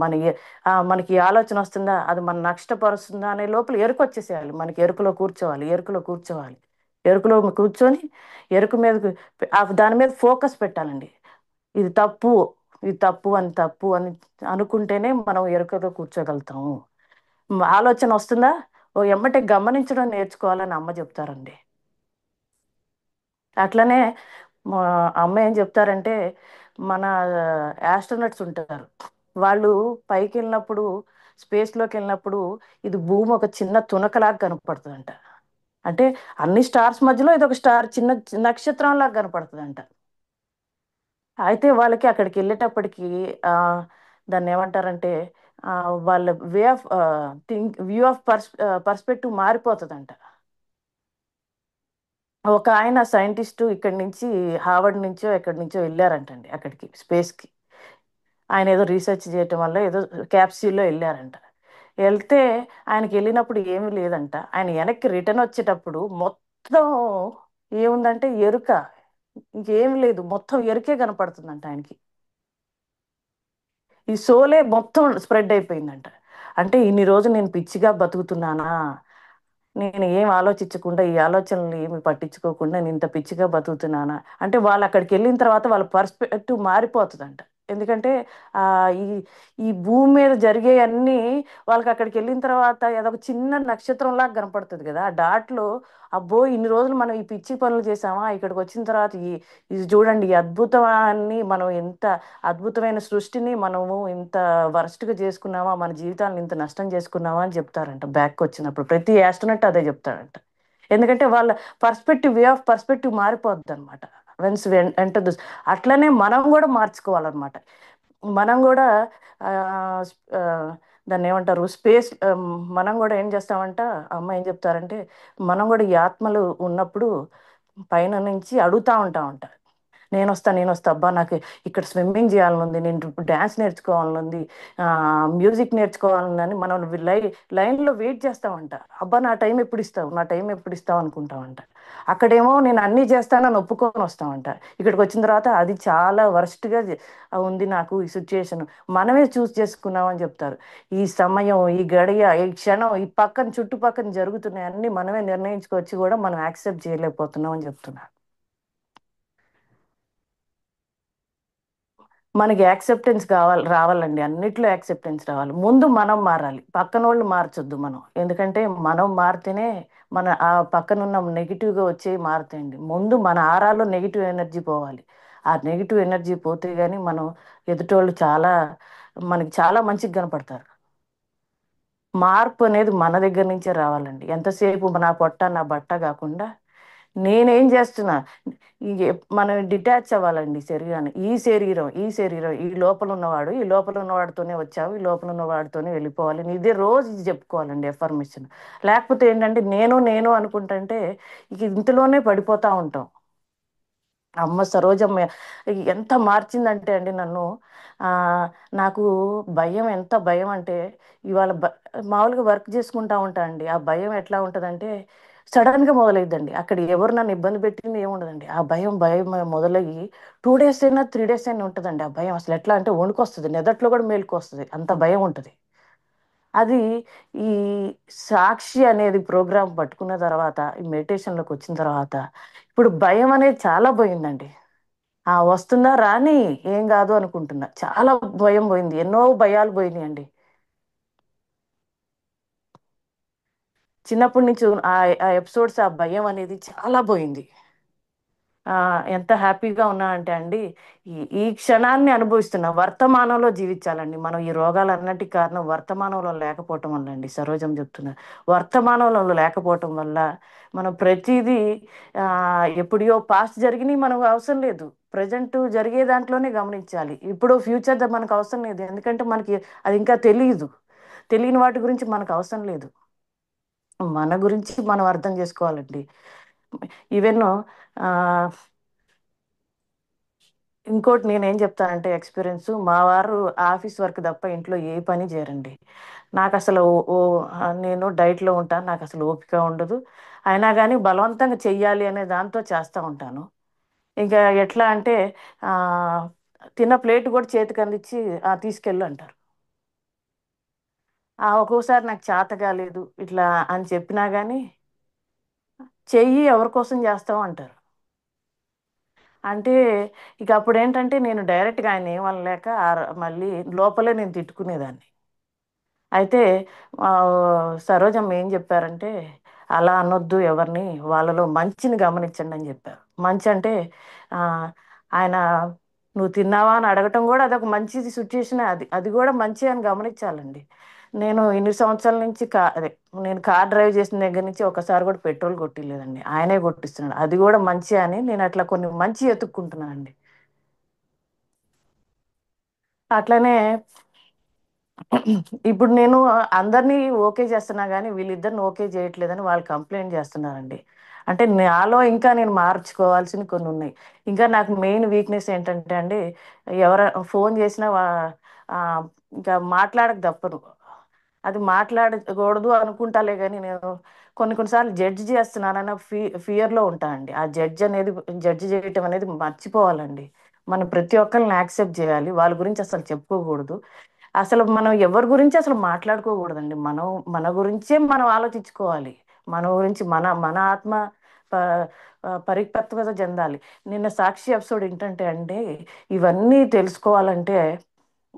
మనకి ఈ ఆలోచన వస్తుందా, అది మన నష్టపరుస్తుందా అనే లోపల ఎరుకు వచ్చేసేయాలి. మనకి ఎరుకులో కూర్చోవాలి. ఎరుకులో కూర్చొని ఎరుకు మీద దాని మీద ఫోకస్ పెట్టాలండి. ఇది తప్పు, ఇది తప్పు అని అనుకుంటేనే మనం ఎరుకలో కూర్చోగలుగుతాము. ఆలోచన వస్తుందా, ఎమ్మటే గమనించడం నేర్చుకోవాలని అమ్మ చెప్తారండి. అట్లనే మా అమ్మ ఏం చెప్తారంటే మన యాస్ట్రోనట్స్ ఉంటారు, వాళ్ళు పైకి వెళ్ళినప్పుడు స్పేస్లోకి వెళ్ళినప్పుడు ఇది భూమి ఒక చిన్న తునకలాగా కనపడుతుందంట. అంటే అన్ని స్టార్స్ మధ్యలో ఇది ఒక స్టార్, చిన్న నక్షత్రంలాగా కనపడుతుందంట. అయితే వాళ్ళకి అక్కడికి వెళ్ళేటప్పటికి ఆ దాన్ని ఏమంటారంటే ఆ, వాళ్ళ way of view of perspective మారిపోతుందంట. ఒక ఆయన సైంటిస్టు ఇక్కడి నుంచి హార్వర్డ్ నుంచో ఎక్కడి నుంచో వెళ్ళారంటండి అక్కడికి స్పేస్కి. ఆయన ఏదో రీసెర్చ్ చేయటం వల్ల ఏదో క్యాప్సూల్లో వెళ్ళారంట. వెళ్తే ఆయనకి వెళ్ళినప్పుడు ఏమీ లేదంట. ఆయన వెనక్కి రిటర్న్ వచ్చేటప్పుడు మొత్తం ఏముందంటే ఎరుక, ఇంకేం లేదు, మొత్తం ఎరుకే కనపడుతుందంట ఆయనకి. ఈ సోలే మొత్తం స్ప్రెడ్ అయిపోయిందంట. అంటే ఇన్ని రోజులు నేను పిచ్చిగా బతుకుతున్నానా, నేను ఏం ఆలోచించకుండా ఈ ఆలోచనలు ఏమి పట్టించుకోకుండా నేను ఇంత పిచ్చిగా బతుకుతున్నానా అంటే వాళ్ళు అక్కడికి వెళ్ళిన తర్వాత వాళ్ళ పర్స్పెక్టివ్ మారిపోతుందంట. ఎందుకంటే ఆ ఈ ఈ భూమి మీద జరిగే అన్నీ వాళ్ళకి అక్కడికి వెళ్ళిన తర్వాత ఏదో ఒక చిన్న నక్షత్రంలాగా కనపడుతుంది కదా. ఆ డాట్లో అబ్బో ఇన్ని రోజులు మనం ఈ పిచ్చి పనులు చేసామా, ఇక్కడికి వచ్చిన తర్వాత ఇది చూడండి, ఈ అద్భుతాన్ని మనం ఎంత అద్భుతమైన సృష్టిని మనము ఇంత వరస్ట్గా చేసుకున్నామా, మన జీవితాలను ఇంత నష్టం చేసుకున్నామా అని చెప్తారంట. బ్యాక్ వచ్చినప్పుడు ప్రతి యాస్ట్రోనట్ అదే చెప్తాడంట. ఎందుకంటే వాళ్ళ వే ఆఫ్ పర్స్పెక్టివ్ మారిపోద్ది అనమాట వెన్స్ ఎంటర్ దిస్. అట్లనే మనం కూడా మార్చుకోవాలన్నమాట. మనం కూడా ఆ, ఆ, దాన్ని ఏమంటారు స్పేస్, మనం కూడా ఏం చేస్తామంట, అమ్మ ఏం చెప్తారంటే, మనం కూడా ఈ ఆత్మలు ఉన్నప్పుడు పైన నుంచి అడుగుతా ఉంటామంట, నేను వస్తా అబ్బా, నాకు ఇక్కడ స్విమ్మింగ్ చేయాలని ఉంది, నేను ఇప్పుడు డ్యాన్స్ నేర్చుకోవాలని ఉంది, మ్యూజిక్ నేర్చుకోవాలని మనం లైన్లో వెయిట్ చేస్తామంట. అబ్బా నా టైం ఎప్పుడు ఇస్తావు అనుకుంటామంట. అక్కడేమో నేను అన్నీ చేస్తానని ఒప్పుకొని వస్తామంట. ఇక్కడికి వచ్చిన తర్వాత అది చాలా వరస్ట్గా ఉంది నాకు ఈ సిచ్యుయేషన్, మనమే చూస్ చేసుకున్నామని చెప్తారు. ఈ సమయం, ఈ గడియ, ఈ క్షణం, ఈ పక్కన చుట్టుపక్కన జరుగుతున్నాయి అన్నీ మనమే నిర్ణయించుకొచ్చి కూడా మనం యాక్సెప్ట్ చేయలేకపోతున్నాం అని చెప్తున్నారు. మనకి యాక్సెప్టెన్స్ రావాలండి, అన్నిట్లో యాక్సెప్టెన్స్ రావాలి. ముందు మనం మారాలి, పక్కన వాళ్ళు మార్చొద్దు మనం. ఎందుకంటే మనం మారితేనే మన ఆ పక్కనున్న నెగిటివ్గా వచ్చేవి మారుతాయండి. ముందు మన ఆరాలో నెగిటివ్ ఎనర్జీ పోవాలి. ఆ నెగిటివ్ ఎనర్జీ పోతే కానీ మనం ఎదుటోళ్ళు మనకి చాలా మంచిగా కనపడతారు. మార్పు అనేది మన దగ్గర నుంచే రావాలండి. ఎంతసేపు నా పొట్ట నా బట్ట కాకుండా నేనేం చేస్తున్నా, మనం డిటాచ్ అవ్వాలండి శరీరాన్ని. ఈ శరీరం ఈ లోపల ఉన్నవాడితోనే వచ్చావు, ఈ లోపల ఉన్నవాడితోనే వెళ్ళిపోవాలి. ఇదే రోజు ఇది చెప్పుకోవాలండి ఎఫర్మేషన్. లేకపోతే ఏంటంటే నేను నేను అనుకుంటుంటే ఇక ఇంతలోనే పడిపోతా ఉంటాం. అమ్మ సరోజమ్మ ఎంత మార్చిందంటే అండి నన్ను, ఆ, నాకు భయం, ఎంత భయం అంటే ఇవాళ మామూలుగా వర్క్ చేసుకుంటా ఉంటా అండి. ఆ భయం ఎట్లా ఉంటుందంటే సడన్గా మొదలైద్దండి. అక్కడ ఎవరు నన్ను ఇబ్బంది పెట్టింది ఏముండదండి, ఆ భయం భయం మొదలయ్యి 2 డేస్ అయినా 3 డేస్ అయినా ఉంటుందండి. ఆ భయం అసలు ఎట్లా అంటే వణుకొస్తుంది, నిదట్లో కూడా మేలుకు వస్తుంది, అంత భయం ఉంటుంది. అది ఈ సాక్షి అనేది ప్రోగ్రాం పట్టుకున్న తర్వాత, ఈ మెడిటేషన్లోకి వచ్చిన తర్వాత ఇప్పుడు భయం అనేది చాలా పోయిందండి. వస్తుందా రాని, ఏం కాదు అనుకుంటున్నా, చాలా భయం పోయింది, ఎన్నో భయాలు పోయినాయండి. చిన్నప్పటి నుంచి ఆ ఎపిసోడ్స్, ఆ భయం అనేది చాలా పోయింది. ఆ ఎంత హ్యాపీగా ఉన్నా అంటే అండి, ఈ క్షణాన్ని అనుభవిస్తున్నా, వర్తమానంలో జీవించాలండి మనం. ఈ రోగాలన్నిటికీ కారణం వర్తమానంలో లేకపోవటం వల్ల అండి, సరోజం చెప్తున్నా. వర్తమానంలో లేకపోవటం వల్ల మనం ప్రతిదీ ఆ ఎప్పుడో పాస్ట్ జరిగినాయి మనకు అవసరం లేదు, ప్రజెంట్ జరిగే దాంట్లోనే గమనించాలి. ఇప్పుడు ఫ్యూచర్ మనకు అవసరం లేదు, ఎందుకంటే మనకి అది ఇంకా తెలియదు. తెలియని వాటి గురించి మనకు అవసరం లేదు, మన గురించి మనం అర్థం చేసుకోవాలండి. ఈవెన్ ఇంకోటి నేనేం చెప్తానంటే ఎక్స్పీరియన్స్, మా వారు ఆఫీస్ వర్క్ తప్ప ఇంట్లో ఏ పని చేయరండి. నాకు అసలు నేను డైట్లో ఉంటాను, నాకు అసలు ఓపిక ఉండదు. అయినా కానీ బలవంతంగా చెయ్యాలి అనే దాంతో చేస్తూ ఉంటాను. ఇంకా ఎట్లా అంటే ఆ, తిన్న ప్లేట్ కూడా చేతికి అందించి తీసుకెళ్ళు అంటారు. ఒక్కోసారి నాకు చేత కాలేదు ఇట్లా అని చెప్పినా కానీ, చెయ్యి ఎవరి కోసం చేస్తావు అంటారు. అంటే ఇక అప్పుడు ఏంటంటే నేను డైరెక్ట్గా ఆయన ఏమనలేక మళ్ళీ లోపలే నేను తిట్టుకునేదాన్ని. అయితే ఆ, సరోజమ్మ ఏం చెప్పారంటే, అలా అనొద్దు ఎవరిని, వాళ్ళలో మంచిని గమనించండి అని చెప్పారు. మంచి అంటే ఆ, ఆయన నువ్వు తిన్నావా అని అడగటం కూడా అదొక మంచి సిచ్యుయేషన్, అది అది కూడా మంచి అని గమనించాలండి. నేను ఇన్ని సంవత్సరాల నుంచి అదే నేను కార్ డ్రైవ్ చేసిన దగ్గర నుంచి ఒకసారి కూడా పెట్రోల్ కొట్టిలేదండి, ఆయనే కొట్టిస్తున్నాడు. అది కూడా మంచి అని నేను అట్లా కొన్ని మంచి ఎత్తుక్కుంటున్నానండి. అట్లనే ఇప్పుడు నేను అందరినీ ఓకే చేస్తున్నా కానీ వీళ్ళిద్దరిని ఓకే చేయట్లేదని వాళ్ళు కంప్లైంట్ చేస్తున్నారండి. అంటే నాలో ఇంకా నేను మార్చుకోవాల్సినవి కొన్ని ఉన్నాయి. ఇంకా నాకు మెయిన్ వీక్నెస్ ఏంటంటే అండి, ఎవర ఫోన్ చేసినా ఆ, ఇంకా మాట్లాడక తప్పదు. అది మాట్లాడకూడదు అనుకుంటాలే కానీ నేను కొన్నిసార్లు జడ్జి చేస్తున్నానన్న ఫియర్లో ఉంటానండి. ఆ జడ్జి చేయటం అనేది మర్చిపోవాలండి. మనం ప్రతి ఒక్కరిని యాక్సెప్ట్ చేయాలి, వాళ్ళ గురించి అసలు చెప్పుకోకూడదు. అసలు మనం ఎవరి గురించి అసలు మాట్లాడుకోకూడదండి. మన గురించే మనం ఆలోచించుకోవాలి. మన గురించి మన మన ఆత్మ పరిపక్వత చెందాలి. నిన్న సాక్షి ఎపిసోడ్ ఏంటంటే అండి, ఇవన్నీ తెలుసుకోవాలంటే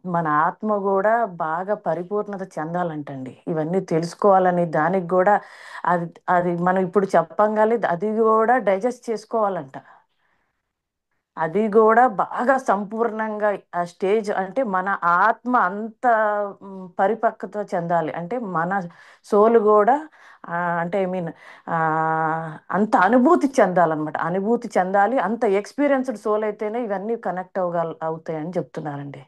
మన ఆత్మ కూడా బాగా పరిపూర్ణత చెందాలంటండి. ఇవన్నీ తెలుసుకోవాలని దానికి కూడా అది అది మనం ఇప్పుడు చెప్పంగానే అది కూడా డైజెస్ట్ చేసుకోవాలంట. అది కూడా బాగా సంపూర్ణంగా ఆ స్టేజ్ అంటే మన ఆత్మ అంత పరిపక్వత చెందాలి. అంటే మన సోలు కూడా అంటే ఐ మీన్ అంత అనుభూతి చెందాలన్నమాట. అనుభూతి చెందాలి. అంత ఎక్స్పీరియన్స్డ్ సోల్ అయితేనే ఇవన్నీ కనెక్ట్ అవుతాయని చెప్తున్నారండి.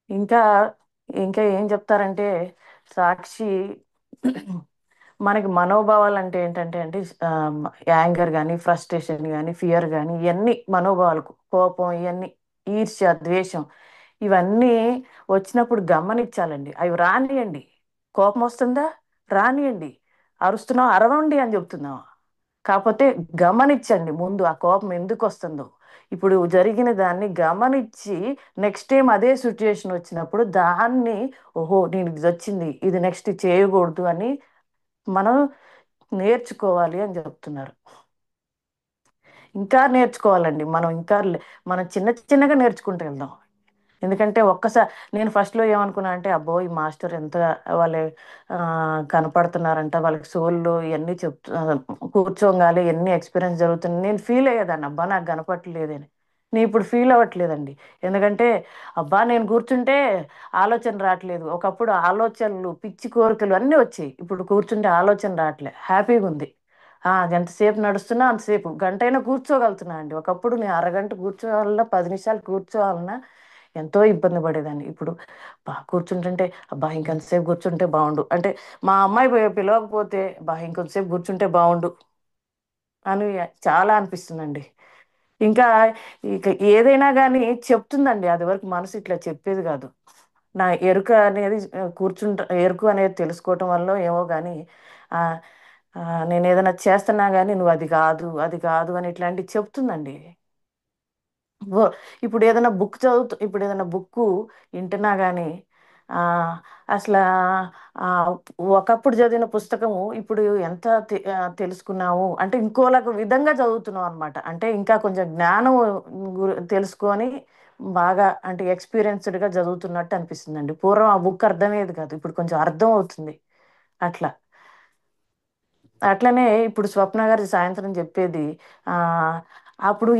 ఇంకా ఇంకా ఏం చెప్తారంటే సాక్షి మనకి మనోభావాలు అంటే ఏంటంటే అండి, యాంగర్ కానీ, ఫ్రస్ట్రేషన్ కానీ, ఫియర్ కానీ, ఇవన్నీ మనోభావాలు, కోపం, ఇవన్నీ, ఈర్ష్య, ద్వేషం, ఇవన్నీ వచ్చినప్పుడు గమనించాలండి. అవి రానియండి. కోపం వస్తుందా, రానియండి. అరుస్తున్నాం, అరవండి అని చెప్తున్నాం. కాకపోతే గమనించండి ముందు ఆ కోపం ఎందుకు వస్తుందో. ఇప్పుడు జరిగిన దాన్ని గమనించి నెక్స్ట్ టైం అదే సిచ్యుయేషన్ వచ్చినప్పుడు దాన్ని, ఓహో నేను ఇది వచ్చింది, ఇది నెక్స్ట్ చేయకూడదు అని మనం నేర్చుకోవాలి అని చెప్తున్నారు. ఇంకా నేర్చుకోవాలండి మనం. మనం చిన్న చిన్నగా నేర్చుకుంటూ వెళ్దాం. ఎందుకంటే ఒక్కసారి నేను ఫస్ట్లో ఏమనుకున్నా అంటే, అబ్బో ఈ మాస్టర్ ఎంత వాళ్ళే కనపడుతున్నారంట, వాళ్ళకి సోల్లో ఇవన్నీ కూర్చోగాలి ఎన్ని ఎక్స్పీరియన్స్ జరుగుతుంది నేను ఫీల్ అయ్యేదాన్ని. అబ్బా నాకు కనపడలేదని. నేను ఇప్పుడు ఫీల్ అవ్వట్లేదండి. ఎందుకంటే అబ్బా నేను కూర్చుంటే ఆలోచన రావట్లేదు. ఒకప్పుడు ఆలోచనలు, పిచ్చి కోరికలు అన్నీ వచ్చాయి. ఇప్పుడు కూర్చుంటే ఆలోచన రావట్లే, హ్యాపీగా ఉంది. ఎంతసేపు నడుస్తున్నా అంతసేపు గంటైనా కూర్చోగలుగుతున్నా అండి. ఒకప్పుడు నేను అరగంట కూర్చోవాలన్నా, 10 నిమిషాలు కూర్చోవాలన్నా ఎంతో ఇబ్బంది పడేదాన్ని. ఇప్పుడు కూర్చుంటుంటే అబ్బా ఇంకొంతసేపు కూర్చుంటే బాగుండు అంటే, మా అమ్మాయి పిలవకపోతే బా ఇంకొంతసేపు కూర్చుంటే బాగుండు అని చాలా అనిపిస్తుందండి. ఇంకా ఇక ఏదైనా కానీ చెప్తుందండి. అది వరకు మనసు ఇట్లా చెప్పేది కాదు. నా ఎరుక అనేది ఎరుకు అనేది తెలుసుకోవటం వల్ల ఏమో కానీ ఆ, నేను ఏదైనా చేస్తున్నా కానీ నువ్వు అది కాదు, అది కాదు అని ఇట్లాంటివి చెప్తుందండి. ఓ- ఇప్పుడు ఏదైనా బుక్ వింటున్నా కానీ ఆ, అసలు ఆ, ఒకప్పుడు చదివిన పుస్తకము ఇప్పుడు ఎంత తెలుసుకున్నాము అంటే ఇంకోలాగా విధంగా చదువుతున్నాం అనమాట. అంటే ఇంకా కొంచెం జ్ఞానం తెలుసుకొని బాగా అంటే ఎక్స్పీరియన్స్డ్గా చదువుతున్నట్టు అనిపిస్తుందండి. పూర్వం ఆ బుక్ అర్థమయ్యేది కాదు, ఇప్పుడు కొంచెం అర్థం అవుతుంది. అట్లా అట్లనే ఇప్పుడు స్వప్న గారి సాయంత్రం చెప్పేది ఆ అప్పుడు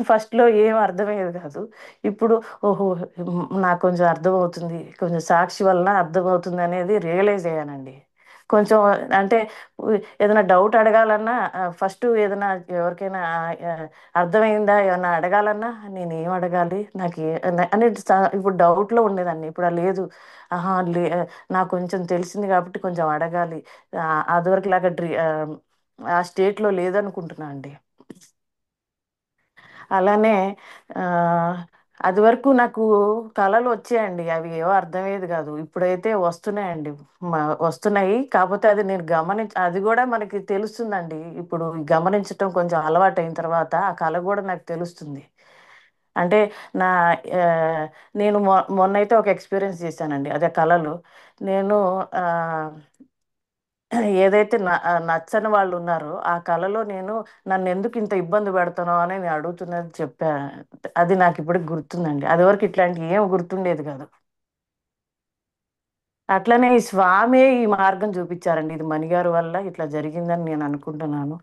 ఫస్ట్లో ఏం అర్థమయ్యేది కాదు. ఇప్పుడు ఓహో నాకు కొంచెం అర్థమవుతుంది, కొంచెం సాక్షి వలన అర్థమవుతుంది అనేది రియలైజ్ అయ్యానండి. కొంచెం అంటే ఏదైనా డౌట్ అడగాలన్నా ఫస్ట్ ఏదైనా ఎవరికైనా ఆ, అర్థమైందా ఏమన్నా అడగాలన్నా నేను ఏం అడగాలి, అనేది ఇప్పుడు డౌట్లో ఉండేదాన్ని. ఇప్పుడు అది లేదు. ఆహా నాకు కొంచెం తెలిసింది కాబట్టి కొంచెం అడగాలి. అదివరకు లాగా ఆ స్టేట్లో లేదనుకుంటున్నా అండి. అలానే ఆ, అది వరకు నాకు కళలు వచ్చాయండి. అవి ఏవో అర్థమయ్యేది కాదు. ఇప్పుడైతే వస్తున్నాయండి. వస్తున్నాయి. కాకపోతే అది నేను అది కూడా మనకి తెలుస్తుందండి. ఇప్పుడు గమనించటం కొంచెం అలవాటు అయిన తర్వాత ఆ కళ కూడా నాకు తెలుస్తుంది. అంటే నా ఆ, నేను మొన్నైతే ఒక ఎక్స్పీరియన్స్ చేశానండి. అదే కళలు. నేను ఆ, ఏదైతే నచ్చని వాళ్ళు ఉన్నారో ఆ కళలో నేను నన్ను ఎందుకు ఇంత ఇబ్బంది పెడతానో అని నేను అడుగుతున్నది చెప్పా. అది నాకు ఇప్పటికి గుర్తుందండి. అది వరకు ఇట్లాంటి ఏం గుర్తుండేది కాదు. అట్లనే ఈ స్వామి ఈ మార్గం చూపించారండి. ఇది మణిగారు వల్ల ఇట్లా జరిగిందని నేను అనుకుంటున్నాను.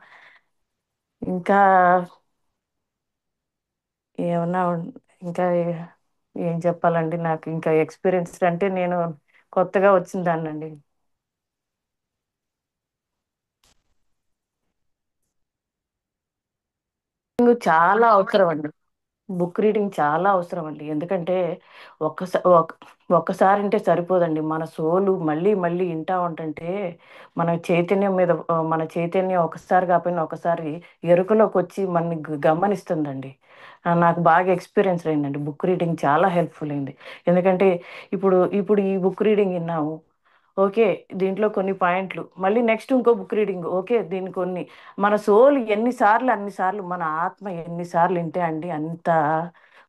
ఇంకా ఏమన్నా ఇంకా ఏం చెప్పాలండి. నాకు ఇంకా ఎక్స్పీరియన్స్ అంటే నేను కొత్తగా వచ్చిన దాన్నండి. చాలా అవసరం అండి. బుక్ రీడింగ్ చాలా అవసరం అండి. ఎందుకంటే ఒక్కసారి అంటే సరిపోదండి. మన సోలు మళ్ళీ మళ్ళీ వింటా ఉంటుంటే మన చైతన్యం ఒకసారి కాకపోయినా ఒకసారి ఎరుకలోకి వచ్చి మనని గమనిస్తుందండి. నాకు బాగా ఎక్స్పీరియన్స్ అయిందండి. బుక్ రీడింగ్ చాలా హెల్ప్ఫుల్ అయింది. ఎందుకంటే ఇప్పుడు ఇప్పుడు ఈ బుక్ రీడింగ్ విన్నాము, ఓకే, దీంట్లో కొన్ని పాయింట్లు, మళ్ళీ నెక్స్ట్ ఇంకో బుక్ రీడింగ్, ఓకే, దీని కొన్ని మన సోల్ అన్నిసార్లు మన ఆత్మ ఎన్నిసార్లు వింటే అండి అంత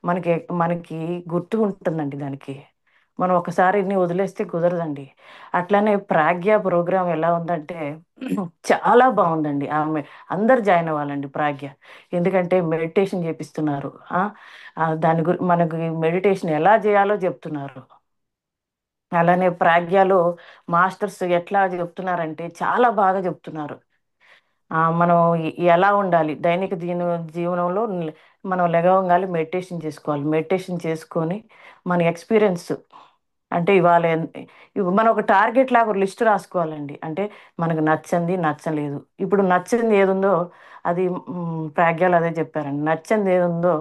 మనకి మనకి గుర్తు ఉంటుందండి దానికి. మనం ఒకసారి ఇన్ని వదిలేస్తే కుదరదండి. అట్లానే ప్రాగ్య ప్రోగ్రాం ఎలా ఉందంటే చాలా బాగుందండి. ఆమె అందరు జాయిన్ అవ్వాలండి ప్రాగ్య. ఎందుకంటే మెడిటేషన్ చేపిస్తున్నారు. దాని మనకి మెడిటేషన్ ఎలా చేయాలో చెప్తున్నారు. అలానే ప్రాగ్యలో మాస్టర్స్ ఎట్లా చెప్తున్నారంటే చాలా బాగా చెప్తున్నారు. మనం ఎలా ఉండాలి దైనిక జీవనంలో మనం లెగవగాలి మెడిటేషన్ చేసుకోవాలి. మెడిటేషన్ చేసుకొని మన ఎక్స్పీరియన్స్ అంటే ఇవాళ మనం ఒక టార్గెట్ లాగా ఒక లిస్ట్ రాసుకోవాలండి. అంటే మనకు నచ్చంది నచ్చలేదు. ఇప్పుడు నచ్చింది ఏది ఉందో అది ప్రాగ్యాలు అదే చెప్పారండి. నచ్చంది ఏది ఉందో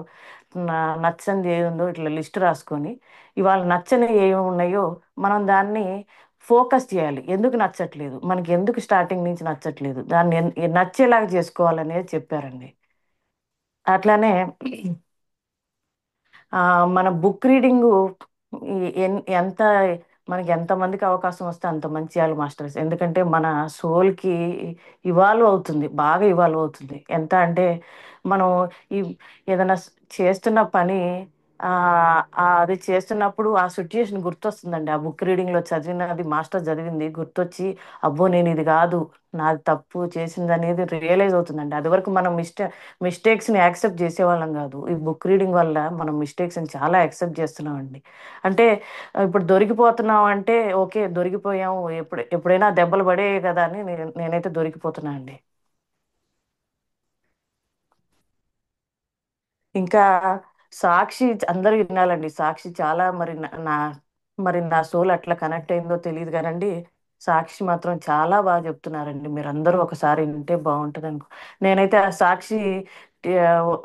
నచ్చంది ఏది ఉందో ఇట్లా లిస్ట్ రాసుకొని ఇవాళ నచ్చని ఏమి ఉన్నాయో మనం దాన్ని ఫోకస్ చేయాలి. ఎందుకు నచ్చట్లేదు, మనకి ఎందుకు స్టార్టింగ్ నుంచి నచ్చట్లేదు, దాన్ని నచ్చేలాగా చేసుకోవాలనేది చెప్పారండి. అట్లానే మన బుక్ రీడింగు ఎంత మనకి ఎంతమందికి అవకాశం వస్తే అంతమంది చేయాలి మాస్టర్స్. ఎందుకంటే మన సోల్కి ఇవాల్వ్ అవుతుంది, బాగా ఇవాల్వ్ అవుతుంది. ఎంత అంటే మనం ఈ ఏదైనా చేస్తున్న పని ఆ అది చేస్తున్నప్పుడు ఆ సిచ్యుయేషన్ గుర్తొస్తుందండి. ఆ బుక్ రీడింగ్లో చదివినది మాస్టర్ చదివింది గుర్తొచ్చి అబ్బో నేను ఇది కాదు, నాది తప్పు చేసింది అనేది రియలైజ్ అవుతుందండి. అది వరకు మనం మిస్టేక్స్ని యాక్సెప్ట్ చేసేవాళ్ళం కాదు. ఈ బుక్ రీడింగ్ వల్ల మనం మిస్టేక్స్ని చాలా యాక్సెప్ట్ చేస్తున్నామండి. అంటే ఇప్పుడు దొరికిపోతున్నాం అంటే ఓకే దొరికిపోయాము, ఎప్పుడైనా దెబ్బలు పడే కదా అని నేనైతే దొరికిపోతున్నా అండి. ఇంకా సాక్షి అందరూ వినాలండి. సాక్షి చాలా మరి నా సోల్ అట్లా కనెక్ట్ అయిందో తెలియదు కానండి. సాక్షి మాత్రం చాలా బాగా చెప్తున్నారండి. మీరు అందరూ ఒకసారి వింటే బాగుంటుంది అనుకో. నేనైతే ఆ సాక్షి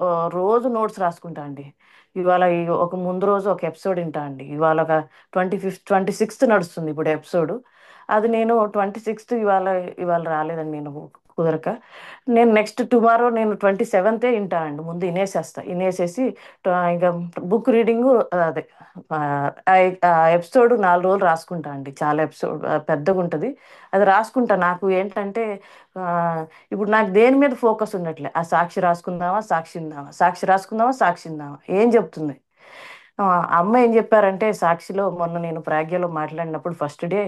ఆ, రోజు నోట్స్ రాసుకుంటా అండి. ఇవాళ ఒక ముందు రోజు ఒక ఎపిసోడ్ వింటా అండి. ఇవాళ ఒక 26th నడుస్తుంది ఇప్పుడు ఎపిసోడ్. అది నేను 26th ఇవాళ రాలేదండి నేను కుదరక. నేను నెక్స్ట్ టుమారో నేను 27th వింటా అండి. ముందు వినేసేసి ఇంకా బుక్ రీడింగ్ అదే ఎపిసోడ్ 4 రోజులు రాసుకుంటా అండి. చాలా ఎపిసోడ్ పెద్దగా ఉంటుంది, అది రాసుకుంటా. నాకు ఏంటంటే ఆ, ఇప్పుడు నాకు దేని మీద ఫోకస్ ఉండట్లే. ఆ సాక్షి రాసుకుందామా సాక్షి ఉందామా, సాక్షి రాసుకుందామా సాక్షి ఉందామా ఏం చెప్తుంది. అమ్మ ఏం చెప్పారంటే సాక్షిలో మొన్న నేను ప్రాగ్యలో మాట్లాడినప్పుడు ఫస్ట్ డే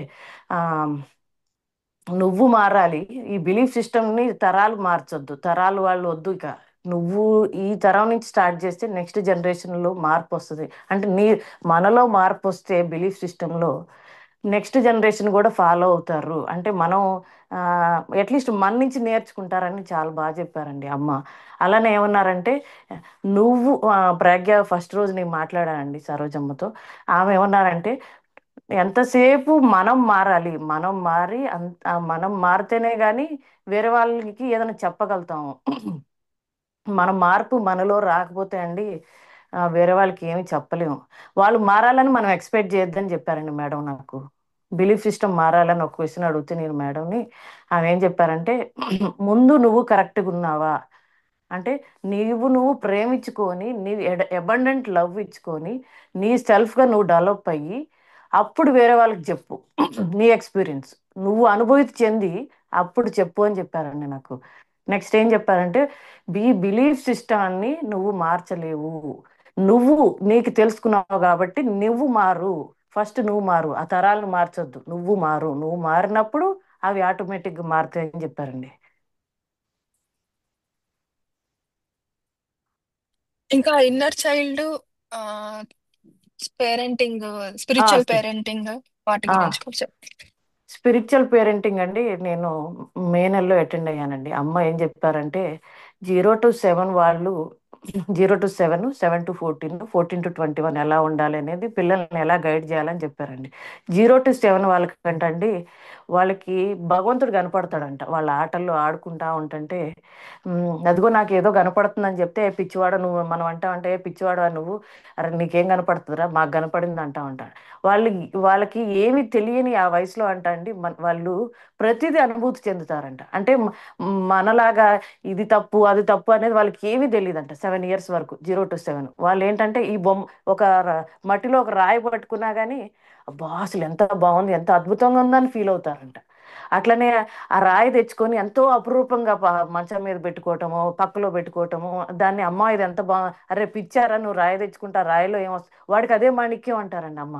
నువ్వు మారాలి, ఈ బిలీఫ్ సిస్టమ్ని తరాలు మార్చొద్దు, తరాలు వాళ్ళు వద్దు, ఇక నువ్వు ఈ తరం నుంచి స్టార్ట్ చేస్తే నెక్స్ట్ జనరేషన్లో మార్పు వస్తుంది. అంటే మనలో మార్పు వస్తే బిలీఫ్ సిస్టంలో నెక్స్ట్ జనరేషన్ కూడా ఫాలో అవుతారు. అంటే మనం అట్లీస్ట్ మన నుంచి నేర్చుకుంటారని చాలా బాగా చెప్పారండి అమ్మ. అలానే ఏమన్నారంటే ప్రజ్ఞ ఫస్ట్ రోజు నేను మాట్లాడానండి సరోజమ్మతో. ఆమె ఏమన్నారంటే ఎంతసేపు మనం మారాలి, మనం మారితేనే కానీ వేరే వాళ్ళకి ఏదైనా చెప్పగలుగుతాము. మన మార్పు మనలో రాకపోతే అండి వేరే వాళ్ళకి ఏమి చెప్పలేము. వాళ్ళు మారాలని మనం ఎక్స్పెక్ట్ చేయొద్దని చెప్పారండి మేడం నాకు. బిలీఫ్ సిస్టమ్ మారాలని ఒక క్వశ్చన్ అడిగితే నేను మేడంని ఆమె ఏం చెప్పారంటే ముందు నువ్వు కరెక్ట్గా ఉన్నావా అంటే నువ్వు ప్రేమించుకొని నీ అబండెంట్ లవ్ ఇచ్చుకొని నీ సెల్ఫ్గా నువ్వు డెవలప్ అయ్యి అప్పుడు వేరే వాళ్ళకి చెప్పు. నీ ఎక్స్పీరియన్స్ నువ్వు అనుభూతి చెంది అప్పుడు చెప్పు అని చెప్పారండి నాకు. నెక్స్ట్ ఏం చెప్పారంటే బిలీఫ్ సిస్టాన్ని నువ్వు మార్చలేవు, నువ్వు నీకు తెలుసుకున్నావు కాబట్టి నువ్వు మారు. ఫస్ట్ నువ్వు మారు, ఆ తరాలను మార్చొద్దు, నువ్వు మారు. నువ్వు మారినప్పుడు అవి ఆటోమేటిక్గా మారుతాయని చెప్పారండి. ఇంకా ఇన్నర్ చైల్డ్, పేరెంటింగ్, ఆ, స్పిరిచువల్ పేరెంటింగ్, వాటి ఆ, గురించి కూడా చెప్తాను. స్పిరిచువల్ పేరెంటింగ్ అండి. నేను మే నెలలో అటెండ్ అయ్యానండి. అమ్మ ఏం చెప్పారంటే 0 to 7 వాళ్ళు 0 to 7, 7 to 14, 14 to 21 ఎలా ఉండాలి అనేది పిల్లల్ని ఎలా గైడ్ చేయాలని చెప్పారండి. 0 to 7 వాళ్ళకంటండి వాళ్ళకి భగవంతుడు కనపడతాడంట. వాళ్ళ ఆటల్లో ఆడుకుంటా ఉంటుంటే అదిగో నాకు ఏదో కనపడుతుందని చెప్తే "ఏ పిచ్చివాడ నువ్వు", మనం అంటామంటే "ఏ పిచ్చివాడ నువ్వు, అరే నీకేం కనపడుతుందిరా మాకు కనపడింది" అంటా ఉంటాడు. వాళ్ళు వాళ్ళకి ఏమి తెలియని ఆ వయసులో అంట అండి వాళ్ళు ప్రతిదీ అనుభూతి చెందుతారంట. అంటే మనలాగా ఇది తప్పు అది తప్పు అనేది వాళ్ళకి ఏమీ తెలియదంట 7 years వరకు. 0 to 7 వాళ్ళు ఏంటంటే ఈ బొమ్మ మట్టిలో ఒక రాయి పట్టుకున్నా కానీ అబ్బా అసలు ఎంత బాగుంది ఎంత అద్భుతంగా ఉందని ఫీల్ అవుతారంట. అట్లనే ఆ రాయి తెచ్చుకొని ఎంతో అపురూపంగా మంచం మీద పెట్టుకోవటము, పక్కలో పెట్టుకోవటము, దాన్ని అమ్మ ఇది ఎంత అరే పిచ్చారా నువ్వు రాయి తెచ్చుకుంటా రాయిలో ఏమొస్తా, వాడికి అదే మాణిక్యం అంటారండి అమ్మ.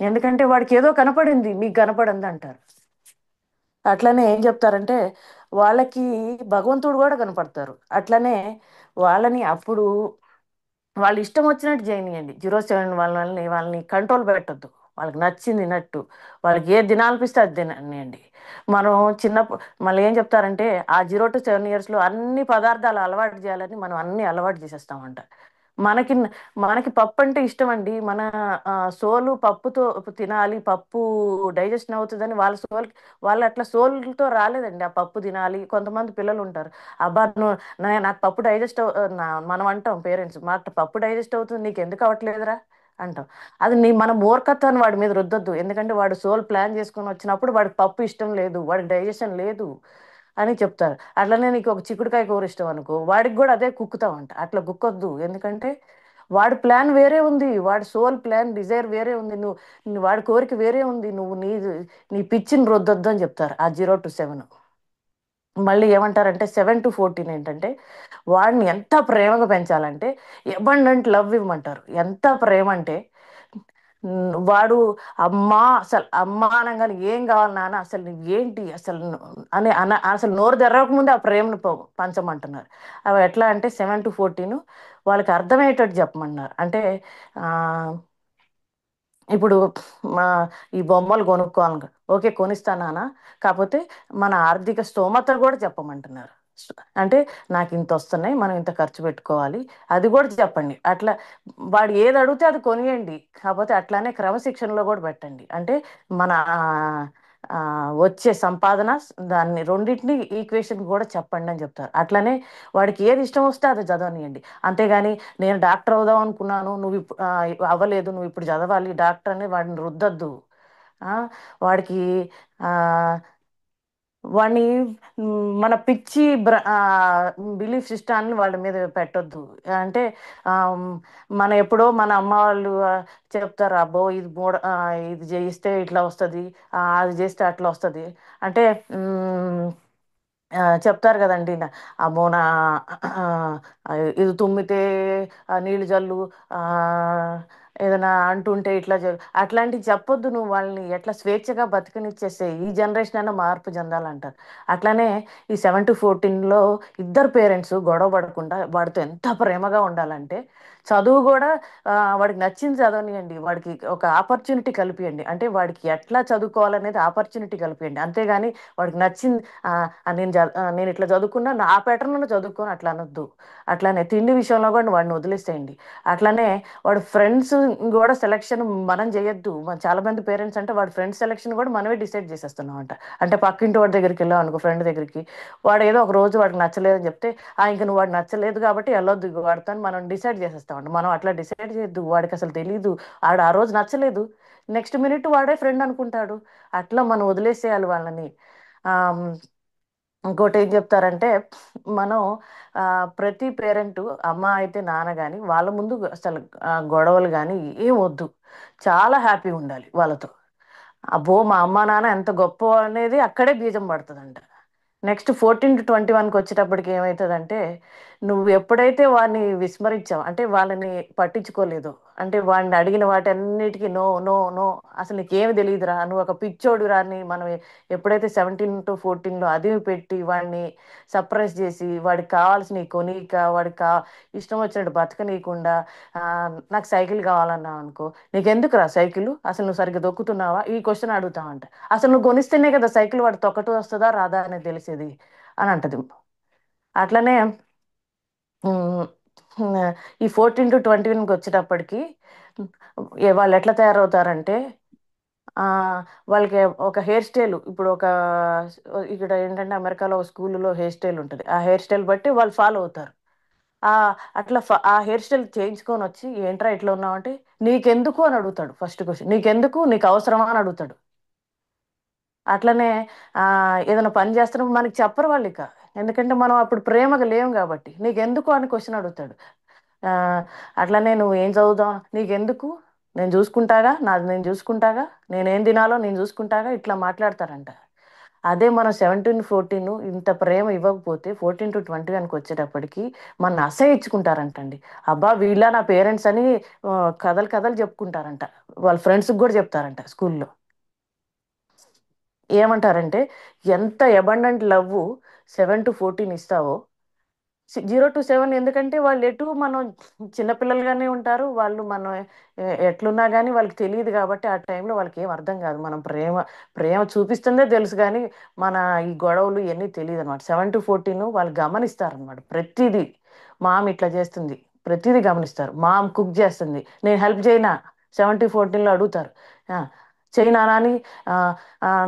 ఎందుకంటే వాడికి ఏదో కనపడింది, మీకు కనపడింది అంటారు. అట్లనే ఏం చెప్తారంటే వాళ్ళకి భగవంతుడు కూడా కనపడతారు. అట్లనే వాళ్ళని అప్పుడు వాళ్ళు ఇష్టం వచ్చినట్టు చేయనియండి. 07 వాళ్ళని కంట్రోల్ పెట్టొద్దు. వాళ్ళకి నచ్చింది నట్టు, వాళ్ళకి ఏ దినాలనిపిస్తే అది తిననియండి. మనం చిన్నప్పుడు మళ్ళీ ఏం చెప్తారంటే ఆ 0 to 7 yearsలో అన్ని పదార్థాలు అలవాటు చేయాలని మనం అన్ని అలవాటు చేసేస్తామంట. మనకి మనకి పప్పు అంటే ఇష్టం అండి. మన సోలు పప్పుతో తినాలి, పప్పు డైజెషన్ అవుతుందని వాళ్ళ సోల్, వాళ్ళు అట్లా సోలుతో రాలేదండి. ఆ పప్పు తినాలి. కొంతమంది పిల్లలు ఉంటారు, అబ్బా నాకు పప్పు డైజెస్ట్ మనం అంటాం పేరెంట్స్, మాకు పప్పు డైజెస్ట్ అవుతుంది నీకు ఎందుకు అవ్వట్లేదురా అంటాం. అది మన మూర్ఖత్వాన్ని వాడి మీద రుద్దొద్దు. ఎందుకంటే వాడు సోల్ ప్లాన్ చేసుకొని వచ్చినప్పుడు వాడికి పప్పు ఇష్టం లేదు, వాడికి డైజెషన్ లేదు అని చెప్తారు. అట్లనే నీకు ఒక చిక్కుడుకాయ కూర ఇష్టం అనుకో, వాడికి కూడా అదే కుక్కుతామంట. అట్లా కుక్కొద్దు. ఎందుకంటే వాడి ప్లాన్ వేరే ఉంది, వాడి సోల్ ప్లాన్ డిజైర్ వేరే ఉంది, వాడి కోరిక వేరే ఉంది. నువ్వు నీ పిచ్చిని రుద్దొద్దు అని చెప్తారు ఆ 0 to 7. మళ్ళీ ఏమంటారంటే 7 to 14 ఏంటంటే వాడిని ఎంత ప్రేమగా పెంచాలంటే అబండెంట్ లవ్ ఇవ్వమంటారు. ఎంత ప్రేమ అంటే వాడు అమ్మా, అసలు అమ్మా అనగానే ఏం కావాలి నాన్న, అసలు నువ్వు ఏంటి అసలు అసలు నోరు తెరవక ముందే ఆ ప్రేమను పంచమంటున్నారు. అవి ఎట్లా అంటే 7 to 14 వాళ్ళకి అర్థమయ్యేటట్టు చెప్పమన్నారు. అంటే ఆ, ఇప్పుడు మా ఈ బొమ్మలు కొనుక్కోవాలి, ఓకే కొనిస్తానా, కాకపోతే మన ఆర్థిక స్తోమత కూడా చెప్పమంటున్నారు. అంటే నాకు ఇంత వస్తున్నాయి, మనం ఇంత ఖర్చు పెట్టుకోవాలి, అది కూడా చెప్పండి. అట్లా వాడు ఏది అడిగితే అది కొనియండి, కాకపోతే అట్లానే క్రమశిక్షణలో కూడా పెట్టండి. అంటే మన ఆ, వచ్చే సంపాదన, దాన్ని రెండింటిని ఈక్వేషన్ కూడా చెప్పండి అని చెప్తారు. అట్లనే వాడికి ఏది ఇష్టం వస్తే అది చదవనియండి. అంతేగాని నేను డాక్టర్ అవుదాం అనుకున్నాను, నువ్వు అవ్వలేదు, నువ్వు ఇప్పుడు చదవాలి డాక్టర్ అని వాడిని రుద్దద్దు. ఆ, వాడికి ఆ, వాడిని మన పిచ్చి బిలీఫ్ సిస్టాన్ని వాళ్ళ మీద పెట్టొద్దు. అంటే ఆ, మన ఎప్పుడో మన అమ్మ వాళ్ళు చెప్తారు, అబ్బో ఇది ఇది చేయిస్తే ఇట్లా వస్తుంది, అది చేస్తే అట్లా వస్తుంది అంటే చెప్తారు కదండి. అమ్మో ఇది తుమ్మితే నీళ్ళు జల్లు, ఆ, ఏదైనా అంటుంటే ఇట్లా అట్లాంటివి చెప్పొద్దు. నువ్వు వాళ్ళని ఎట్లా స్వేచ్ఛగా బతికనిచ్చేస్తే ఈ జనరేషన్ అయినా మార్పు చెందాలంటారు. అట్లానే ఈ 7 to 14లో ఇద్దరు పేరెంట్స్ గొడవ పడకుండా వాడితో ఎంత ప్రేమగా ఉండాలంటే చదువు కూడా వాడికి నచ్చింది చదవనియండి, వాడికి ఒక ఆపర్చునిటీ కల్పియండి. అంటే వాడికి ఎట్లా చదువుకోవాలనేది ఆపర్చునిటీ కల్పియండి. అంతేగాని వాడికి నచ్చింది నేను ఇట్లా చదువుకున్నా నా ప్యాటర్న్ చదువుకొని అట్లా అనొద్దు. అట్లానే తిండి విషయంలో కూడా వాడిని వదిలేసేయండి. అట్లానే వాడు ఫ్రెండ్స్ కూడా సెలెక్షన్ మనం చేయొద్దు. చాలా మంది పేరెంట్స్ అంటే వాడి ఫ్రెండ్స్ సెలెక్షన్ కూడా మనమే డిసైడ్ చేసేస్తున్నాం అంట. అంటే పక్కింటి వాడి దగ్గరికి వెళ్ళాం అనుకో, ఫ్రెండ్ దగ్గరికి, వాడు ఏదో ఒక రోజు వాడికి నచ్చలేదని చెప్తే ఇంక నువ్వు వాడు నచ్చలేదు కాబట్టి వెళ్ళొద్దు వాడితో అని మనం డిసైడ్ చేసేస్తామంట. మనం అట్లా డిసైడ్ చేయొద్దు. వాడికి అసలు తెలీదు, ఆడు ఆ రోజు నచ్చలేదు, నెక్స్ట్ మినిట్ వాడే ఫ్రెండ్ అనుకుంటాడు. అట్లా మనం వదిలేసేయాలి వాళ్ళని. ఆ, ఇంకోటి ఏం చెప్తారంటే మనం ఆ, ప్రతి పేరెంట్, అమ్మ అయితే నాన్న కానీ వాళ్ళ ముందు అసలు గొడవలు కానీ ఏం వద్దు, చాలా హ్యాపీగా ఉండాలి వాళ్ళతో. అబ్బో మా అమ్మ నాన్న ఎంత గొప్ప అనేది అక్కడే బీజం పడుతుందంట. నెక్స్ట్ 14 to 21కి వచ్చేటప్పటికి ఏమవుతుందంటే నువ్వు ఎప్పుడైతే వాడిని విస్మరించావు, అంటే వాళ్ళని పట్టించుకోలేదు, అంటే వాడిని అడిగిన వాటన్నిటికీ నో నో నో, అసలు నీకేమి తెలియదురా, నువ్వు ఒక పిచ్చోడు రాని మనం ఎప్పుడైతే 17 to 14లో అది పెట్టి వాడిని సర్ప్రైజ్ చేసి వాడికి కావాల్సినవి కొనిక, ఇష్టం వచ్చినట్టు బతకనీయకుండా ఆ, నాకు సైకిల్ కావాలన్నావు అనుకో, నీకెందుకురా సైకిల్, అసలు నువ్వు సరిగ్గా దొక్కుతున్నావా, ఈ క్వశ్చన్ అడుగుతావంట. అసలు నువ్వు కొనిస్తేనే కదా సైకిల్ వాడు తొక్కటు వస్తుందా రాదా అనేది తెలిసేది అని అంటది. అట్లనే ఉమ్, ఈ 14 to 21కి వచ్చేటప్పటికి వాళ్ళు ఎట్లా తయారవుతారంటే ఆ, వాళ్ళకి ఒక హెయిర్ స్టైల్, ఇప్పుడు ఇక్కడ ఏంటంటే అమెరికాలో స్కూల్లో హెయిర్ స్టైల్ ఉంటుంది, ఆ హెయిర్ స్టైల్ బట్టి వాళ్ళు ఫాలో అవుతారు. ఆ అట్లా ఆ హెయిర్ స్టైల్ చేయించుకొని వచ్చి ఏంట్రా ఇట్లా ఉన్నావు అంటే నీకెందుకు అని అడుగుతాడు. ఫస్ట్ క్వశ్చన్ నీకెందుకు, నీకు అవసరమా అని అడుగుతాడు. అట్లనే ఆ ఏదైనా పని చేస్తున్నప్పుడు మనకి చెప్పరు వాళ్ళు ఇక, ఎందుకంటే మనం అప్పుడు ప్రేమగా లేము కాబట్టి నీకెందుకు అని క్వశ్చన్ అడుగుతాడు. ఆ అట్లనే నువ్వు ఏం చదువుదాం నీకెందుకు, నేను చూసుకుంటాగా, నాది నేను చూసుకుంటాగా, నేనేం తినాలో నేను చూసుకుంటాగా, ఇట్లా మాట్లాడతారంట. అదే మనం 17-14 ఇంత ప్రేమ ఇవ్వకపోతే 14-21 వచ్చేటప్పటికి మన అసహించుకుంటారంటండి. అబ్బా వీళ్ళ నా పేరెంట్స్ అని కథలు కథలు చెప్పుకుంటారంట. వాళ్ళ ఫ్రెండ్స్కి కూడా చెప్తారంట స్కూల్లో. ఏమంటారంటే ఎంత అబండెంట్ లవ్ 7-14 ఇస్తావో 0-7, ఎందుకంటే వాళ్ళు ఎటు మనం చిన్నపిల్లలుగానే ఉంటారు వాళ్ళు. మనం ఎట్లున్నా కానీ వాళ్ళకి తెలియదు కాబట్టి ఆ టైంలో వాళ్ళకి ఏం అర్థం కాదు. మనం ప్రేమ ప్రేమ చూపిస్తుందే తెలుసు కానీ మన ఈ గొడవలు ఇవన్నీ తెలియదు అనమాట. 7-14 వాళ్ళు గమనిస్తారనమాట ప్రతిదీ. మామ్ ఇట్లా చేస్తుంది, ప్రతిదీ గమనిస్తారు. మామ్ కుక్ చేస్తుంది, నేను హెల్ప్ చేయనా 17-14లో అడుగుతారు. "ఆ, చెయ్యి నాన్న" అని. "ఆ,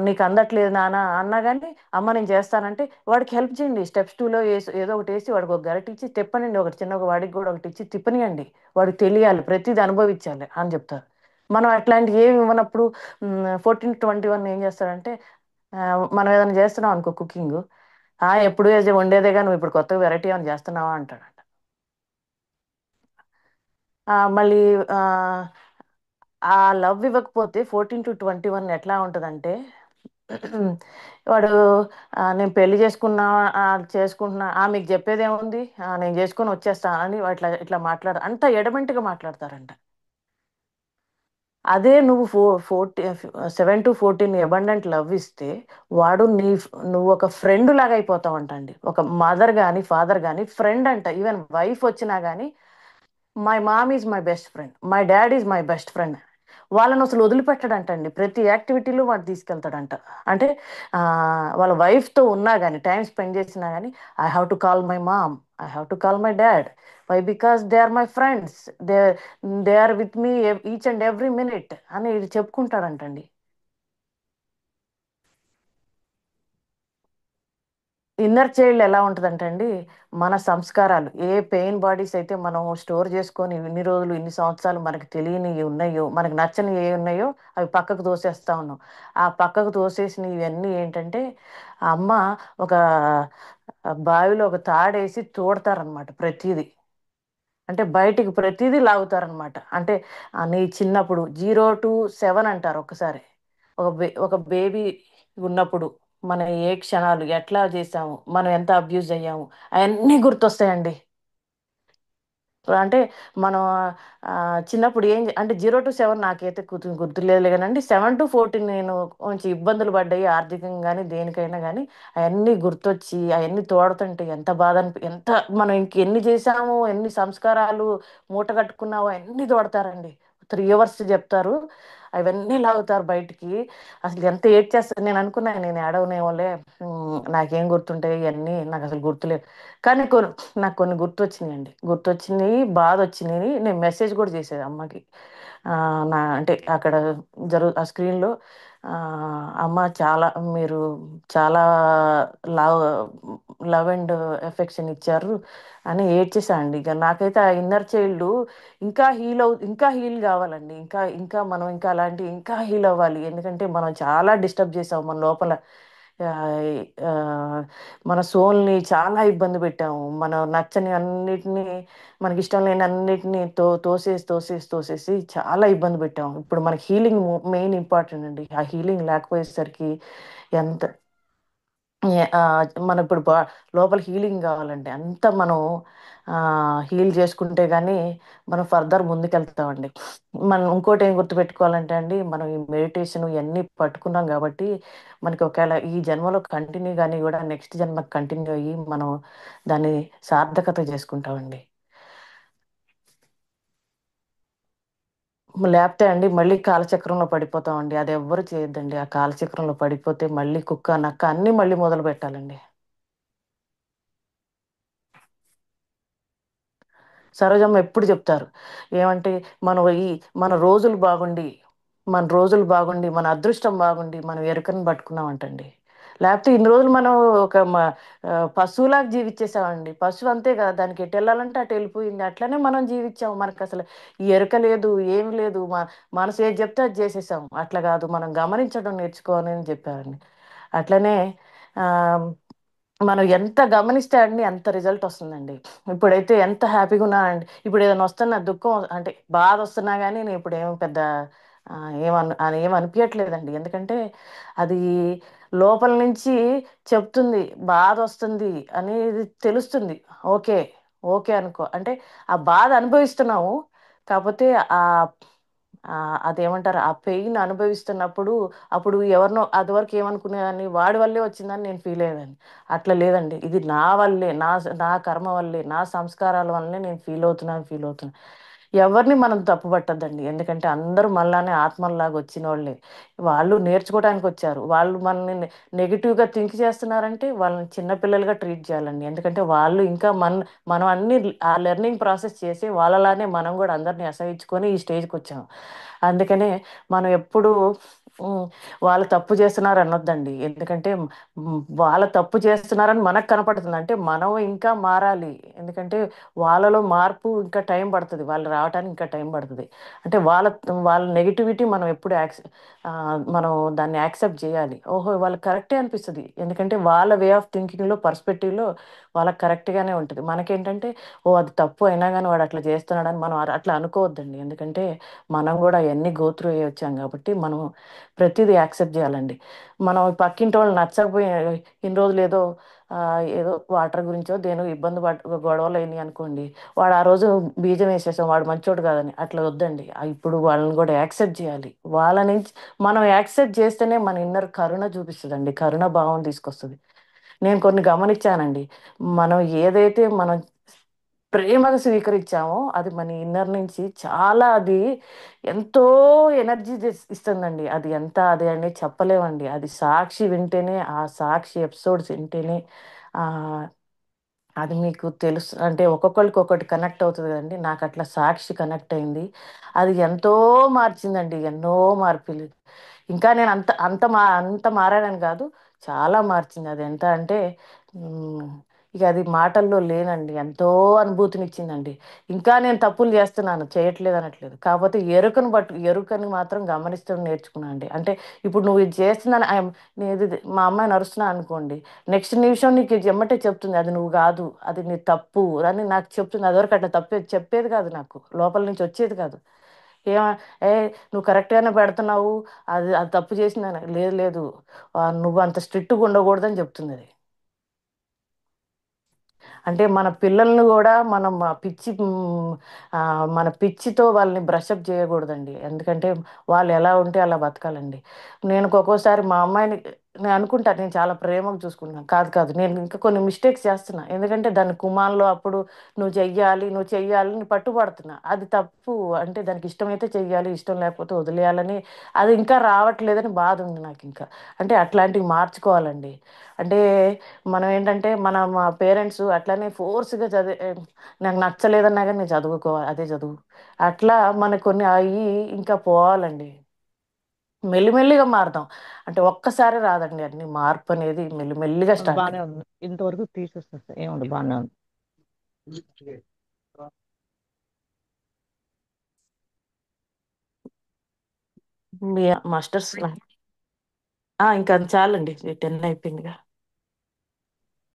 నీకు అందట్లేదు నాన్న" అన్నా కానీ అమ్మ నేను చేస్తానంటే వాడికి హెల్ప్ చేయండి. స్టెప్స్ 2లో వేసి ఏదో ఒకటి వేసి వాడికి ఒక గరిట ఇచ్చి తిప్పనండి. ఒకటి చిన్న ఒక వాడికి కూడా ఒకటి ఇచ్చి తిప్పనియండి. వాడికి తెలియాలి, ప్రతిదీ అనుభవించాలి అని చెప్తారు. మనం అట్లాంటివి ఏమి ఇవ్వనప్పుడు 14-21 ఏం చేస్తారంటే ఆ, మనం ఏదైనా చేస్తున్నాం అనుకో కుకింగ్, ఎప్పుడు వండేదేగా, నువ్వు ఇప్పుడు కొత్తగా వెరైటీ ఏమైనా చేస్తున్నావా అంటాడంట. మళ్ళీ ఆ, ఆ లవ్ ఇవ్వకపోతే 14-21 ఎట్లా ఉంటుందంటే వాడు నేను పెళ్లి చేసుకున్నా, చేసుకుంటున్నా, మీకు చెప్పేది ఏముంది, నేను చేసుకొని వచ్చేస్తా అని ఇట్లా ఇట్లా అంత ఎడమెంట్గా మాట్లాడతారంట. అదే నువ్వు 7-14 అబండెంట్ లవ్ ఇస్తే వాడు నువ్వు ఒక ఫ్రెండ్ లాగా అయిపోతావంటండి. ఒక మదర్ కానీ ఫాదర్ కానీ ఫ్రెండ్ అంట. ఈవెన్ వైఫ్ వచ్చినా కానీ my mom is my best friend, my dad is my best friend. వాళ్ళని అసలు వదిలిపెట్టడంటండి. ప్రతి యాక్టివిటీలో వాడు తీసుకెళ్తాడంట. అంటే ఆ, వాళ్ళ వైఫ్తో ఉన్నా కానీ టైం స్పెండ్ చేసినా కానీ I have to call my mom, I have to call my dad. Why? Because they are my friends, they they are with me each and every minute అని ఇది చెప్పుకుంటాడంటండి. ఇన్నర్ చైల్డ్ ఎలా ఉంటుందంటే అండి, మన సంస్కారాలు ఏ pain bodies అయితే మనం store చేసుకొని ఇన్ని రోజులు ఇన్ని సంవత్సరాలు మనకు తెలియనివి ఉన్నాయో, మనకు నచ్చని ఏ ఉన్నాయో అవి పక్కకు తోసేస్తా ఉన్నాం. ఆ పక్కకు తోసేసిన ఇవన్నీ ఏంటంటే ఆ అమ్మ ఒక బావిలో ఒక తాడేసి తోడతారనమాట ప్రతిదీ. అంటే బయటికి ప్రతిదీ లాగుతారనమాట. అంటే నీ చిన్నప్పుడు 0-7 అంటారు ఒక్కసారి. ఒక బేబీ ఉన్నప్పుడు మన ఏ క్షణాలు ఎట్లా చేసాము, మనం ఎంత అబ్యూజ్ అయ్యాము, అవన్నీ గుర్తొస్తాయండి. అంటే మనం చిన్నప్పుడు అంటే 0-7 నాకైతే గుర్తులేదు కానండి. 7-14 నేను కొంచెం ఇబ్బందులు పడ్డాయి ఆర్థికంగా కానీ దేనికైనా కానీ. అవన్నీ గుర్తొచ్చి అవన్నీ తోడుతుంటే ఎంత బాధ ఎంత మనం ఇంకెన్ని చేసాము, ఎన్ని సంస్కారాలు మూట కట్టుకున్నావో అన్నీ తోడతారండి. 3 అవర్స్ చెప్తారు, అవన్నీ లాగుతారు బయటికి. అసలు ఎంత ఏడ్ చేస్తారు. నేను అనుకున్నాను నేను ఏడవనేవాళ్ళే, నాకేం గుర్తుంటాయి ఇవన్నీ, నాకు అసలు గుర్తులేదు. కానీ నాకు కొన్ని గుర్తొచ్చినాయండి. గుర్తొచ్చినాయి, బాధ వచ్చినాయి. నేను మెసేజ్ కూడా చేసేది అమ్మకి. అంటే అక్కడ ఆ స్క్రీన్లో అమ్మ చాలా మీరు చాలా లవ్ లవ్ అండ్ ఎఫెక్షన్ ఇచ్చారు అని ఏడ్చేసానండి. ఇక నాకైతే ఆ ఇన్నర్ చైల్డ్ ఇంకా హీల్ కావాలండి. ఇంకా ఇంకా మనం ఇంకా అలాంటి ఇంకా హీల్ అవ్వాలి. ఎందుకంటే మనం చాలా డిస్టర్బ్ చేసాం మన లోపల. ఆ, ఆ, మన సోల్ని చాలా ఇబ్బంది పెట్టాము. మనం నచ్చని అన్నిటినీ, మనకి ఇష్టం లేని అన్నిటినీ తోసేసి చాలా ఇబ్బంది పెట్టాము. ఇప్పుడు మనకి హీలింగ్ మెయిన్ ఇంపార్టెంట్ అండి. ఆ హీలింగ్ లేకపోయేసరికి ఎంత ఆ, మన ఇప్పుడు లోపల హీలింగ్ కావాలండి. అంత మనం హీల్ చేసుకుంటే కానీ మనం ఫర్దర్ ముందుకెళ్తామండి. మనం ఇంకోటి ఏం గుర్తుపెట్టుకోవాలంటే అండి, మనం ఈ మెడిటేషన్ ఇవన్నీ పట్టుకున్నాం కాబట్టి మనకి ఒకవేళ ఈ జన్మలో కంటిన్యూ కానీ కూడా నెక్స్ట్ జన్మకి కంటిన్యూ అయ్యి మనం దాన్ని సార్థకత చేసుకుంటామండి. లేకపోతే అండి మళ్ళీ కాలచక్రంలో పడిపోతామండి. అది ఎవ్వరు చేయొద్దండి. ఆ కాలచక్రంలో పడిపోతే మళ్ళీ కుక్క నక్క అన్నీ మళ్ళీ మొదలు పెట్టాలండి. సరోజమ్మ ఎప్పుడు చెప్తారు ఏమంటే మనం మన రోజులు బాగుండి మన అదృష్టం బాగుండి మనం ఎరుకని పట్టుకున్నామంటండి. లేకపోతే ఇన్ని రోజులు మనం ఒక పశువులాగా జీవించేసామండి. పశువు అంతే కదా, దానికి ఎటు వెళ్ళాలంటే అటు వెళ్ళిపోయింది. అట్లనే మనం జీవించాము. మనకు అసలు ఈ ఎరుక లేదు, ఏమి లేదు. మనసు ఏది చెప్తే అది చేసేసాం. అట్లా కాదు, మనం గమనించడం నేర్చుకోవాలని చెప్పారండి. అట్లనే ఆ మనం ఎంత గమనిస్తే అండి అంత రిజల్ట్ వస్తుందండి. ఇప్పుడైతే ఎంత హ్యాపీగా ఉన్నానండి. ఇప్పుడు ఏదైనా వస్తున్నా దుఃఖం అంటే బాధ వస్తున్నా కానీ నేను ఇప్పుడు ఏం పెద్ద ఆ, ఏం అనిపించట్లేదండి. ఎందుకంటే అది లోపల నుంచి చెప్తుంది, బాధ వస్తుంది అనేది తెలుస్తుంది. ఓకే, ఓకే అనుకో అంటే ఆ బాధ అనుభవిస్తున్నాము. కాకపోతే ఆ అదేమంటారు, ఆ పెయిన్ అనుభవిస్తున్నప్పుడు అప్పుడు ఎవరినో అది వరకు ఏమనుకునేదాన్ని, వాడి వల్లే వచ్చిందని నేను ఫీల్ అయ్యేదాన్ని. అట్లా లేదండి, ఇది నా వల్లే, నా కర్మ వల్లే, నా సంస్కారాల వల్లే నేను ఫీల్ అవుతున్నాను. ఎవరిని మనం తప్పు పట్టద్దండి, ఎందుకంటే అందరూ మళ్ళానే ఆత్మల్లాగా వచ్చిన వాళ్ళే. వాళ్ళు నేర్చుకోవడానికి వచ్చారు. వాళ్ళు మనల్ని నెగిటివ్గా థింక్ చేస్తున్నారంటే వాళ్ళని చిన్నపిల్లలుగా ట్రీట్ చేయాలండి. ఎందుకంటే వాళ్ళు ఇంకా మనం అన్ని ఆ లెర్నింగ్ ప్రాసెస్ చేసి వాళ్ళలానే మనం కూడా అందరినీ అసహించుకొని ఈ స్టేజ్కి వచ్చాం. అందుకనే మనం ఎప్పుడు ఉమ్, వాళ్ళు తప్పు చేస్తున్నారు అనొద్దండి. ఎందుకంటే వాళ్ళ తప్పు చేస్తున్నారని మనకు కనపడుతుంది, అంటే మనం ఇంకా మారాలి. ఎందుకంటే వాళ్ళలో మార్పు ఇంకా టైం పడుతుంది, వాళ్ళు రావడానికి ఇంకా టైం పడుతుంది. అంటే వాళ్ళ నెగిటివిటీ మనం ఎప్పుడు మనం దాన్ని యాక్సెప్ట్ చేయాలి. ఓహో, వాళ్ళకి కరెక్టే అనిపిస్తుంది, ఎందుకంటే వాళ్ళ వే ఆఫ్ థింకింగ్లో పర్స్పెక్టివ్లో వాళ్ళకి కరెక్ట్గానే ఉంటుంది. మనకేంటంటే ఓ అది తప్పు అయినా కానీ వాడు అట్లా చేస్తున్నాడని మనం అట్లా అనుకోవద్దండి. ఎందుకంటే మనం కూడా అవన్నీ గోత్రూ అయ్యి వచ్చాం కాబట్టి మనం ప్రతిదీ యాక్సెప్ట్ చేయాలండి. మనం పక్కింటి వాళ్ళు నచ్చకపోయి ఇన్ని రోజులు ఏదో వాటర్ గురించో దేనో ఇబ్బంది గొడవలు అయినాయి అనుకోండి, వాడు ఆ రోజు బీజం వేసేసాం వాడు మంచోడు కాదని, అట్లా వద్దండి. ఇప్పుడు వాళ్ళని కూడా యాక్సెప్ట్ చేయాలి. వాళ్ళ నుంచి మనం యాక్సెప్ట్ చేస్తేనే మన ఇన్నర్ కరుణ చూపిస్తుందండి, కరుణ భావం తీసుకొస్తుంది. నేను కొన్ని గమనించానండి. మనం ఏదైతే మనం ప్రేమగా స్వీకరించామో అది మన ఇన్నర్ నుంచి చాలా అది ఎంతో ఎనర్జీ ఇస్తుందండి. అది ఎంత అది అనేది చెప్పలేమండి. అది సాక్షి వింటేనే, ఆ సాక్షి ఎపిసోడ్స్ వింటేనే ఆ అది మీకు తెలుసు. అంటే ఒక్కొక్కరికి ఒకటి కనెక్ట్ అవుతుంది కదండి. నాకు అట్లా సాక్షి కనెక్ట్ అయింది. అది ఎంతో మార్చిందండి, ఎన్నో మార్పులు. ఇంకా నేను అంత మారానని కాదు, చాలా మార్చింది. అది ఎంత అంటే ఉమ్, ఇక అది మాటల్లో లేనండి, ఎంతో అనుభూతినిచ్చిందండి. ఇంకా నేను తప్పులు చేస్తున్నాను, చేయట్లేదు అనట్లేదు. కాకపోతే ఎరుకని మాత్రం గమనిస్తూ నేర్చుకున్నాను అండి. అంటే ఇప్పుడు నువ్వు ఇది చేస్తున్నాను, మా అమ్మాయి నడుస్తున్నా అనుకోండి, నెక్స్ట్ నిమిషం నీకు ఎమ్మటే చెప్తుంది అది నువ్వు కాదు, అది నీ తప్పు అని నాకు చెప్తుంది. అదివరకు అట్లా చెప్పేది కాదు, నాకు లోపల నుంచి వచ్చేది కాదు. ఏమ ఏ నువ్వు కరెక్ట్గానే పెడుతున్నావు, అది అది తప్పు చేసిందని. లేదు లేదు, నువ్వు అంత స్ట్రిక్ట్గా ఉండకూడదని చెప్తుంది అది. అంటే మన పిల్లల్ని కూడా మనం మన పిచ్చితో వాళ్ళని బ్రషప్ చేయకూడదండి. ఎందుకంటే వాళ్ళు ఎలా ఉంటే అలా బతకాలండి. నేను ఒక్కోసారి మా అమ్మాయిని నేను అనుకుంటా నేను చాలా ప్రేమగా చూసుకుంటున్నాను, కాదు కాదు, నేను ఇంకా కొన్ని మిస్టేక్స్ చేస్తున్నా. ఎందుకంటే దాని కుమాన్లో అప్పుడు నువ్వు చెయ్యాలి అని పట్టుబడుతున్నా, అది తప్పు. అంటే దానికి ఇష్టమైతే చెయ్యాలి, ఇష్టం లేకపోతే వదిలేయాలని అది ఇంకా రావట్లేదని బాధ ఉంది నాకు ఇంకా. అంటే అట్లాంటివి మార్చుకోవాలండి. అంటే మనం ఏంటంటే మా పేరెంట్స్ అట్లానే ఫోర్స్గా నాకు నచ్చలేదన్నా కానీ నేను చదువుకోవాలి, అదే చదువు, అట్లా మనకు కొన్ని అయ్యి ఇంకా పోవాలండి. మెల్లిమెల్లిగా మారుదాం. అంటే ఒక్కసారి రాదండి, అన్ని మార్పు అనేది మెల్లిమెల్లిగా స్టార్ట్ బాగానే ఉంది, ఇంతవరకు తీసేస్తుంది ఏముంది, బాగానే ఉంది. మాస్టర్స్. ఇంకా చాలండి, 10 అయిపోయిందిగా.